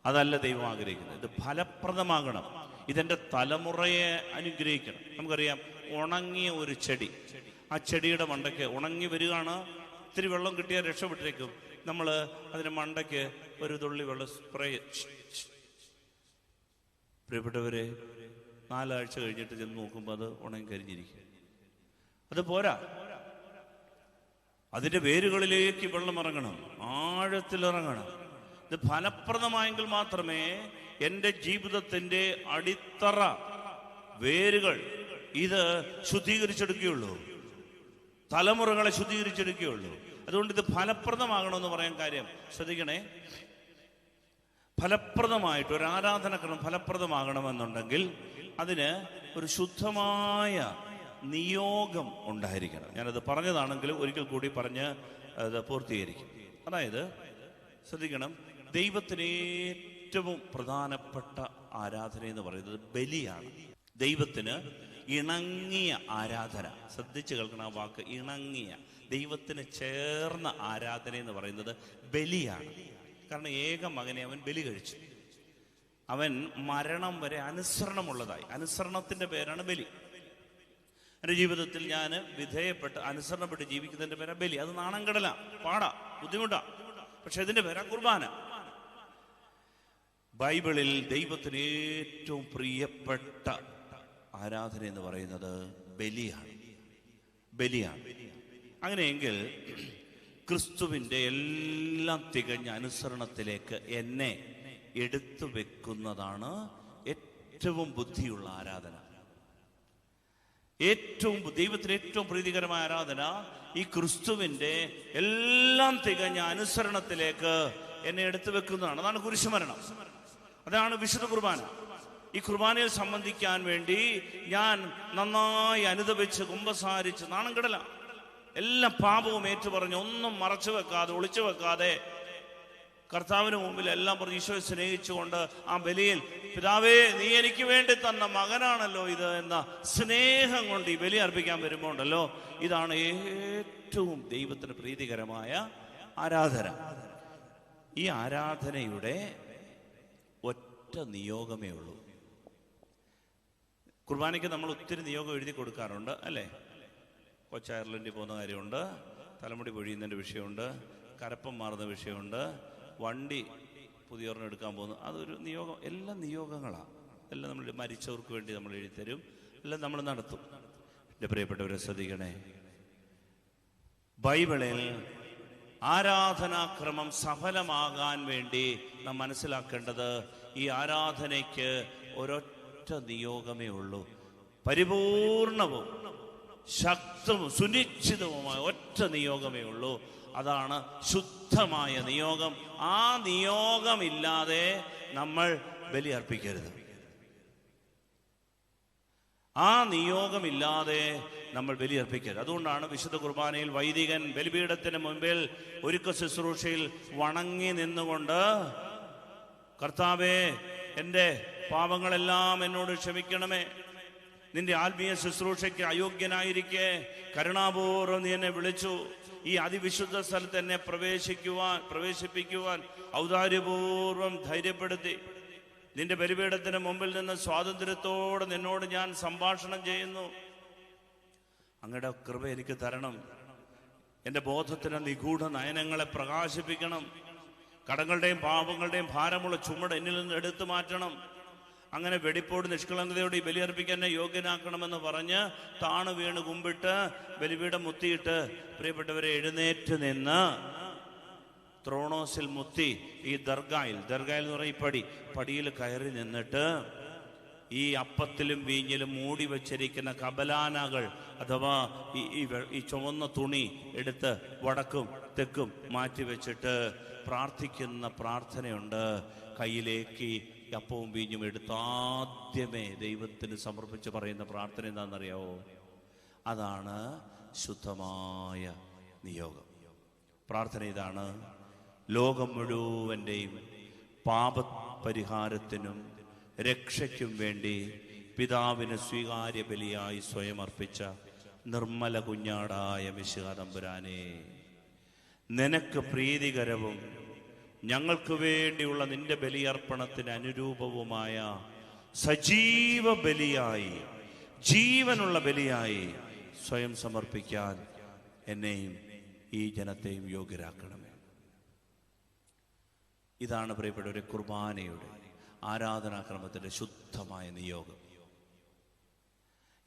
അതല്ല ദൈവം ആഗ്രഹിക്കുന്നത്. ഇത് ഫലപ്രദമാകണം. ഇതെൻ്റെ തലമുറയെ അനുഗ്രഹിക്കണം. നമുക്കറിയാം, ഉണങ്ങിയ ഒരു ചെടി, ആ ചെടിയുടെ മണ്ടയ്ക്ക് ഉണങ്ങി വരികയാണ്. ഇത്തിരി വെള്ളം കിട്ടിയാൽ രക്ഷപ്പെട്ടിരിക്കും. നമ്മൾ അതിന് മണ്ടയ്ക്ക് ഒരു തുള്ളി വെള്ളം സ്പ്രേ. പ്രിയപ്പെട്ടവരെ, 4 ആഴ്ച കഴിഞ്ഞിട്ട് ചെന്ന് നോക്കുമ്പോൾ അത് ഉണങ്ങി കരിഞ്ഞിരിക്കും. അത് പോരാ, അതിന്റെ വേരുകളിലേക്ക് വെള്ളം ഇറങ്ങണം, ആഴത്തിലിറങ്ങണം. ഇത് ഫലപ്രദമായെങ്കിൽ മാത്രമേ എൻ്റെ ജീവിതത്തിന്റെ അടിത്തറ, വേരുകൾ ഇത് ശുദ്ധീകരിച്ചെടുക്കുകയുള്ളൂ, തലമുറകളെ ശുദ്ധീകരിച്ചെടുക്കുകയുള്ളൂ. അതുകൊണ്ട് ഇത് ഫലപ്രദമാകണമെന്ന് പറയാൻ കാര്യം ശ്രദ്ധിക്കണേ. ഫലപ്രദമായിട്ട് ഒരു ആരാധനക്രമം ഫലപ്രദമാകണമെന്നുണ്ടെങ്കിൽ അതിന് ഒരു ശുദ്ധമായ നിയോഗം ഉണ്ടായിരിക്കണം. ഞാനത് പറഞ്ഞതാണെങ്കിലും ഒരിക്കൽ കൂടി പറഞ്ഞ് അത് പൂർത്തീകരിക്കും. അതായത് ശ്രദ്ധിക്കണം, ദൈവത്തിന് ഏറ്റവും പ്രധാനപ്പെട്ട ആരാധന എന്ന് പറയുന്നത് ബലിയാണ്. ദൈവത്തിന് ഇണങ്ങിയ ആരാധന. ശ്രദ്ധിച്ചു കേൾക്കണം ആ വാക്ക്, ഇണങ്ങിയ. ദൈവത്തിന് ചേർന്ന ആരാധന എന്ന് പറയുന്നത് ബലിയാണ്. കാരണം ഏക മകനെ അവൻ ബലി കഴിച്ചു. അവൻ മരണം വരെ അനുസരണമുള്ളതായി. അനുസരണത്തിന്റെ പേരാണ് ബലി. എൻ്റെ ജീവിതത്തിൽ ഞാൻ വിധേയപ്പെട്ട് അനുസരണപ്പെട്ട് ജീവിക്കുന്നതിന്റെ പേരാ ബലി. അത് നാണംകെടല, പാടാ, ബുദ്ധിമുട്ടാ. പക്ഷെ ഇതിന്റെ പേരാ കുർബാന. ബൈബിളിൽ ദൈവത്തിന് ഏറ്റവും പ്രിയപ്പെട്ട ആരാധന എന്ന് പറയുന്നത് ബലിയാണ്. ബലിയാണ്. അങ്ങനെയെങ്കിൽ ക്രിസ്തുവിൻ്റെ എല്ലാം തികഞ്ഞ അനുസരണത്തിലേക്ക് എന്നെ എടുത്തു വെക്കുന്നതാണ് ഏറ്റവും ബുദ്ധിയുള്ള ആരാധന. ദൈവത്തിന് ഏറ്റവും പ്രീതികരമായ ആരാധന ഈ ക്രിസ്തുവിന്റെ എല്ലാം തികഞ്ഞ അനുസരണത്തിലേക്ക് എന്നെ എടുത്തു വെക്കുന്നതാണ്. അതാണ് കുരിശുമരണം, അതാണ് വിശുദ്ധ കുർബാന. ഈ കുർബാനയിൽ സംബന്ധിക്കാൻ വേണ്ടി ഞാൻ നന്നായി അനുദപിച്ച് കുമ്പസാരിച്ച് നാണംകെടല, എല്ലാ പാപവും ഏറ്റുപറഞ്ഞ്, ഒന്നും മറച്ചു വെക്കാതെ ഒളിച്ചു വെക്കാതെ കർത്താവിന് മുമ്പിൽ എല്ലാം പറഞ്ഞ് ഈശോയെ സ്നേഹിച്ചുകൊണ്ട് ആ ബലിയിൽ, പിതാവേ നീ എനിക്ക് വേണ്ടി തന്ന മകനാണല്ലോ ഇത് എന്ന സ്നേഹം കൊണ്ട് ഈ ബലി അർപ്പിക്കാൻ വരുമ്പോൾ ഉണ്ടല്ലോ, ഇതാണ് ഏറ്റവും ദൈവത്തിന് പ്രീതികരമായ ആരാധന. ഈ ആരാധനയുടെ ഒറ്റ നിയോഗമേ ഉള്ളൂ. കുർബാനയ്ക്ക് നമ്മൾ ഒത്തിരി നിയോഗം എഴുതി കൊടുക്കാറുണ്ട് അല്ലേ? കൊച്ചയർലൻഡിൽ പോകുന്ന കാര്യമുണ്ട്, തലമുടി പൊഴിയുന്നതിൻ്റെ വിഷയമുണ്ട്, കരപ്പം മാറുന്ന വിഷയമുണ്ട്, വണ്ടി പുതിയൊരെണ്ണം എടുക്കാൻ പോകുന്നു, അതൊരു നിയോഗം. എല്ലാം നിയോഗങ്ങളാണ്. എല്ലാം നമ്മൾ മരിച്ചവർക്ക് വേണ്ടി നമ്മൾ എഴുതിത്തരും, എല്ലാം നമ്മൾ നടത്തും. എൻ്റെ പ്രിയപ്പെട്ടവരെ ശ്രദ്ധിക്കണേ, ബൈബിളിൽ ആരാധനാക്രമം സഫലമാകാൻ വേണ്ടി നാം മനസ്സിലാക്കേണ്ടത് ഈ ആരാധനയ്ക്ക് ഒരൊറ്റ നിയോഗമേ ഉള്ളൂ. പരിപൂർണവും ശക്തവും സുനിശ്ചിതവുമായ ഒറ്റ നിയോഗമേ ഉള്ളൂ. അതാണ് ശുദ്ധമായ നിയോഗം. ആ നിയോഗമില്ലാതെ നമ്മൾ ബലി അർപ്പിക്കരുത്. ആ നിയോഗമില്ലാതെ നമ്മൾ ബലിയർപ്പിക്കരുത്. അതുകൊണ്ടാണ് വിശുദ്ധ കുർബാനയിൽ വൈദികൻ ബലിപീഠത്തിന് മുൻപിൽ ഒരുക്ക ശുശ്രൂഷയിൽ വണങ്ങി നിന്നുകൊണ്ട്, കർത്താവേ, എൻ്റെ പാപങ്ങളെല്ലാം എന്നോട് ക്ഷമിക്കണമേ, നിന്റെ ആത്മീയ ശുശ്രൂഷയ്ക്ക് അയോഗ്യനായിരിക്കെ കരുണാപൂർവ്വം നീ എന്നെ വിളിച്ചു, ഈ അതിവിശുദ്ധ സ്ഥലത്ത് എന്നെ പ്രവേശിപ്പിക്കുവാൻ ഔദാര്യപൂർവ്വം ധൈര്യപ്പെടുത്തി, നിന്റെ ബലിപീഠത്തിന് മുമ്പിൽ നിന്ന് സ്വാതന്ത്ര്യത്തോടെ നിന്നോട് ഞാൻ സംഭാഷണം ചെയ്യുന്നു. അങ്ങയുടെ കൃപ എനിക്ക് തരണം. എൻ്റെ ബോധത്തിന് നിഗൂഢ നയനങ്ങളെ പ്രകാശിപ്പിക്കണം. കടങ്ങളുടെയും പാപങ്ങളുടെയും ഭാരമുള്ള ചുമട് എന്നിൽ നിന്ന് എടുത്തു മാറ്റണം. അങ്ങനെ വെടിപ്പോട് നിഷ്കളങ്കതയോട് ഈ ബലിയർപ്പിക്കാൻ എന്നെ യോഗ്യനാക്കണമെന്ന് പറഞ്ഞ് താണു വീണ് കുമ്പിട്ട് ബലിപീഠം മുത്തിയിട്ട്, പ്രിയപ്പെട്ടവരെ, എഴുന്നേറ്റ് നിന്ന് ത്രോണോസിൽ മുത്തി ഈ ദർഗായിൽ എന്ന് പറഞ്ഞ ഈ പടിയിൽ കയറി നിന്നിട്ട് ഈ അപ്പത്തിലും വീഞ്ഞിലും മൂടി വച്ചിരിക്കുന്ന കബലാനകൾ അഥവാ ഈ ചുവന്ന തുണി എടുത്ത് വടക്കും തെക്കും മാറ്റി വെച്ചിട്ട് പ്രാർത്ഥിക്കുന്ന പ്രാർത്ഥനയുണ്ട്. കയ്യിലേക്ക് അപ്പവും വീഞ്ഞും എടുത്ത് ആദ്യമേ ദൈവത്തിന് സമർപ്പിച്ച് പറയുന്ന പ്രാർത്ഥന എന്താണെന്നറിയാവോ? അതാണ് ശുദ്ധമായ നിയോഗം. പ്രാർത്ഥന ഇതാണ്: ലോകം മുഴുവൻ്റെയും പാപപരിഹാരത്തിനും രക്ഷയ്ക്കും വേണ്ടി പിതാവിന് സ്വീകാര്യ ബലിയായി സ്വയം അർപ്പിച്ച നിർമ്മല കുഞ്ഞാടായ മിശിഹാ തമ്പുരാനെ, നിനക്ക് പ്രീതികരവും ഞങ്ങൾക്ക് വേണ്ടിയുള്ള നിന്റെ ബലിയർപ്പണത്തിന് അനുരൂപവുമായ സജീവ ബലിയായി, ജീവനുള്ള ബലിയായി സ്വയം സമർപ്പിക്കാൻ എന്നെയും ഈ ജനത്തെയും യോഗ്യരാക്കണമേ. ഇതാണ് പ്രിയപ്പെട്ടവരെ കുർബാനയുടെ ആരാധനാക്രമത്തിൻ്റെ ശുദ്ധമായ നിയോഗം.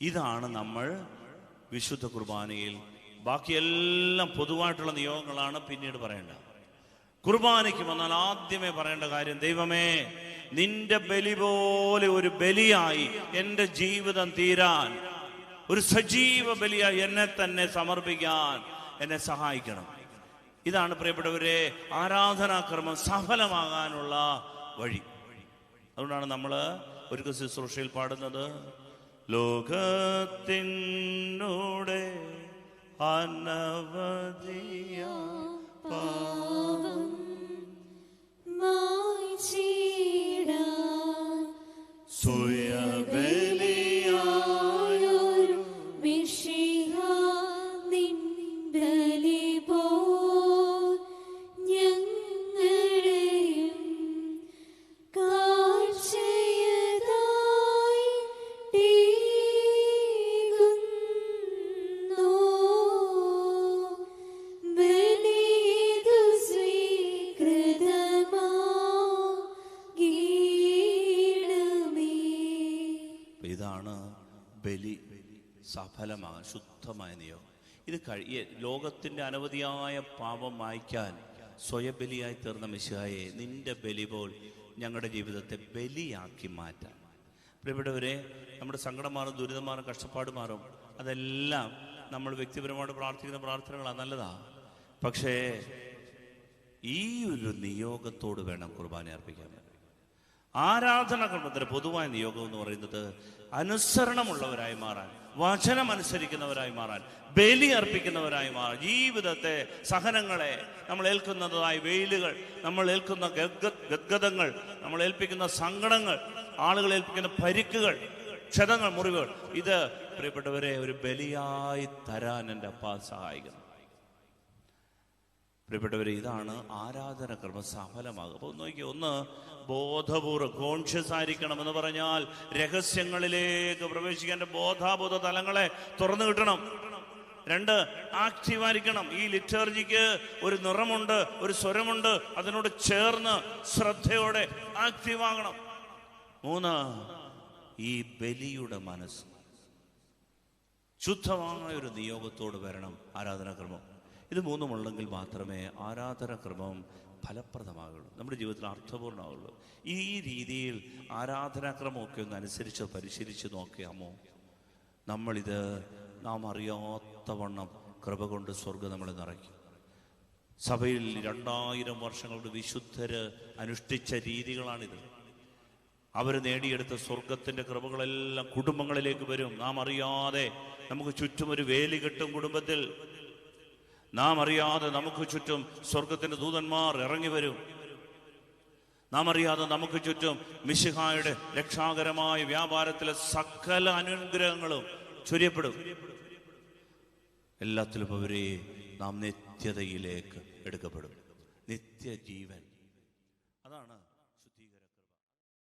ഇതാണ് നമ്മൾ വിശുദ്ധ കുർബാനയിൽ, ബാക്കിയെല്ലാം പൊതുവായിട്ടുള്ള നിയോഗങ്ങളാണ് പിന്നീട് പറയേണ്ടത്. കുർബാനയ്ക്ക് വന്നാൽ ആദ്യമേ പറയേണ്ട കാര്യം: ദൈവമേ, നിന്റെ ബലി പോലെ ഒരു ബലിയായി എൻ്റെ ജീവിതം തീരാൻ, ഒരു സജീവ ബലിയായി എന്നെ തന്നെ സമർപ്പിക്കാൻ എന്നെ സഹായിക്കണം. ഇതാണ് പ്രിയപ്പെട്ടവരെ ആരാധനാക്രമം സഫലമാകാനുള്ള വഴി. അതുകൊണ്ടാണ് നമ്മൾ ഒരു ശുശ്രൂഷയിൽ പാടുന്നത്: ലോകത്തിനൂടെ അനവധിയ പാപം മായ്ച്ചിടാൻ സ്വയബലിയായൊരു മിശിഹാ നിൻ ബലി പോൽ ഞങ്ങളെയും കാഴ്ചയതായി തീരുന്നു. ബലിയിതു സ്വീകൃതമാകണമേ. ഇതാണ് ബലി സഫലമാകാൻ ശുദ്ധമായ നിയോഗം. ഇത് ലോകത്തിൻ്റെ അനവധിയായ പാപം മായ്ക്കാൻ സ്വയബലിയായി തീർന്ന മിശിഹായെ, നിന്റെ ബലി പോൽ ഞങ്ങളുടെ ജീവിതത്തെ ബലിയാക്കി മാറ്റാൻ. പ്രിയപ്പെട്ടവരെ, നമ്മുടെ സങ്കടം മാറും, ദുരിതം മാറും, കഷ്ടപ്പാട് മാറും. അതെല്ലാം നമ്മൾ വ്യക്തിപരമായിട്ട് പ്രാർത്ഥിക്കുന്ന പ്രാർത്ഥനകളാണ്, നല്ലതാ. പക്ഷേ ഈ ഒരു നിയോഗത്തോട് വേണം കുർബാന അർപ്പിക്കാൻ. ആരാധന ക്രമത്തിന് പൊതുവായ നിയോഗം എന്ന് പറയുന്നത് അനുസരണമുള്ളവരായി മാറാൻ, വചനം അനുസരിക്കുന്നവരായി മാറാൻ, ബലി അർപ്പിക്കുന്നവരായി മാറാൻ. ജീവിതത്തെ, സഹനങ്ങളെ, നമ്മൾ ഏൽക്കുന്നതായ വെയിലുകൾ, നമ്മൾ ഏൽക്കുന്ന ഗദ്ഗതങ്ങൾ, നമ്മൾ ഏൽപ്പിക്കുന്ന സങ്കടങ്ങൾ, ആളുകൾ ഏൽപ്പിക്കുന്ന പരിക്കുകൾ, ക്ഷതങ്ങൾ, മുറിവുകൾ, ഇത് പ്രിയപ്പെട്ടവരെ ഒരു ബലിയായി തരാൻ എൻ്റെ അപ്പ സഹായിക്കണം. പ്രിയപ്പെട്ടവരെ, ഇതാണ് ആരാധനക്രമം സഫലമാകുക. അപ്പോൾ നോക്കിയോ, ഒന്ന് ബോധപൂർവ്വം കോൺഷ്യസ് ആയിരിക്കണം എന്ന് പറഞ്ഞാൽ രഹസ്യങ്ങളിലേക്ക് പ്രവേശിക്കാൻ ബോധാബോധ തലങ്ങളെ തുറന്നു കിട്ടണം. രണ്ട്, ആക്റ്റീവായിരിക്കണം. ഈ ലിറ്റർജിക്ക് ഒരു നിറമുണ്ട്, ഒരു സ്വരമുണ്ട്, അതിനോട് ചേർന്ന് ശ്രദ്ധയോടെ ആക്റ്റീവാകണം. മൂന്ന്, ഈ ബലിയുടെ മനസ്സ് ശുദ്ധമായ ഒരു നിയോഗത്തോട് വരണം ആരാധനാക്രമം. ഇത് മൂന്നുമുണ്ടെങ്കിൽ മാത്രമേ ആരാധനാക്രമം ഫലപ്രദമാകുള്ളൂ, നമ്മുടെ ജീവിതത്തിൽ അർത്ഥപൂർണ്ണമാകുള്ളൂ. ഈ രീതിയിൽ ആരാധനാക്രമമൊക്കെ ഒന്ന് അനുസരിച്ച് പരിശീലിച്ച് നോക്കിയാമോ, നമ്മളിത് നാം അറിയാത്തവണ്ണം കൃപ കൊണ്ട് സ്വർഗം നമ്മളെ നിറയ്ക്കും. സഭയിൽ 2000 വർഷങ്ങളുടെ വിശുദ്ധര് അനുഷ്ഠിച്ച രീതികളാണിത്. അവർ നേടിയെടുത്ത സ്വർഗത്തിൻ്റെ കൃപകളെല്ലാം കുടുംബങ്ങളിലേക്ക് വരും. നാം അറിയാതെ നമുക്ക് ചുറ്റും ഒരു വേലി കെട്ടും കുടുംബത്തിൽ. നാം അറിയാതെ നമുക്ക് ചുറ്റും സ്വർഗത്തിൻ്റെ ദൂതന്മാർ ഇറങ്ങി വരും. നാം അറിയാതെ നമുക്ക് ചുറ്റും മിശിഹായുടെ രക്ഷാകരമായ വ്യാപാരത്തിലെ സകല അനുഗ്രഹങ്ങളും ചൊരിയപ്പെടും. എല്ലാത്തിലും അവരെ നാം നിത്യതയിലേക്ക് എടുക്കപ്പെടും. നിത്യജീവൻ, അതാണ്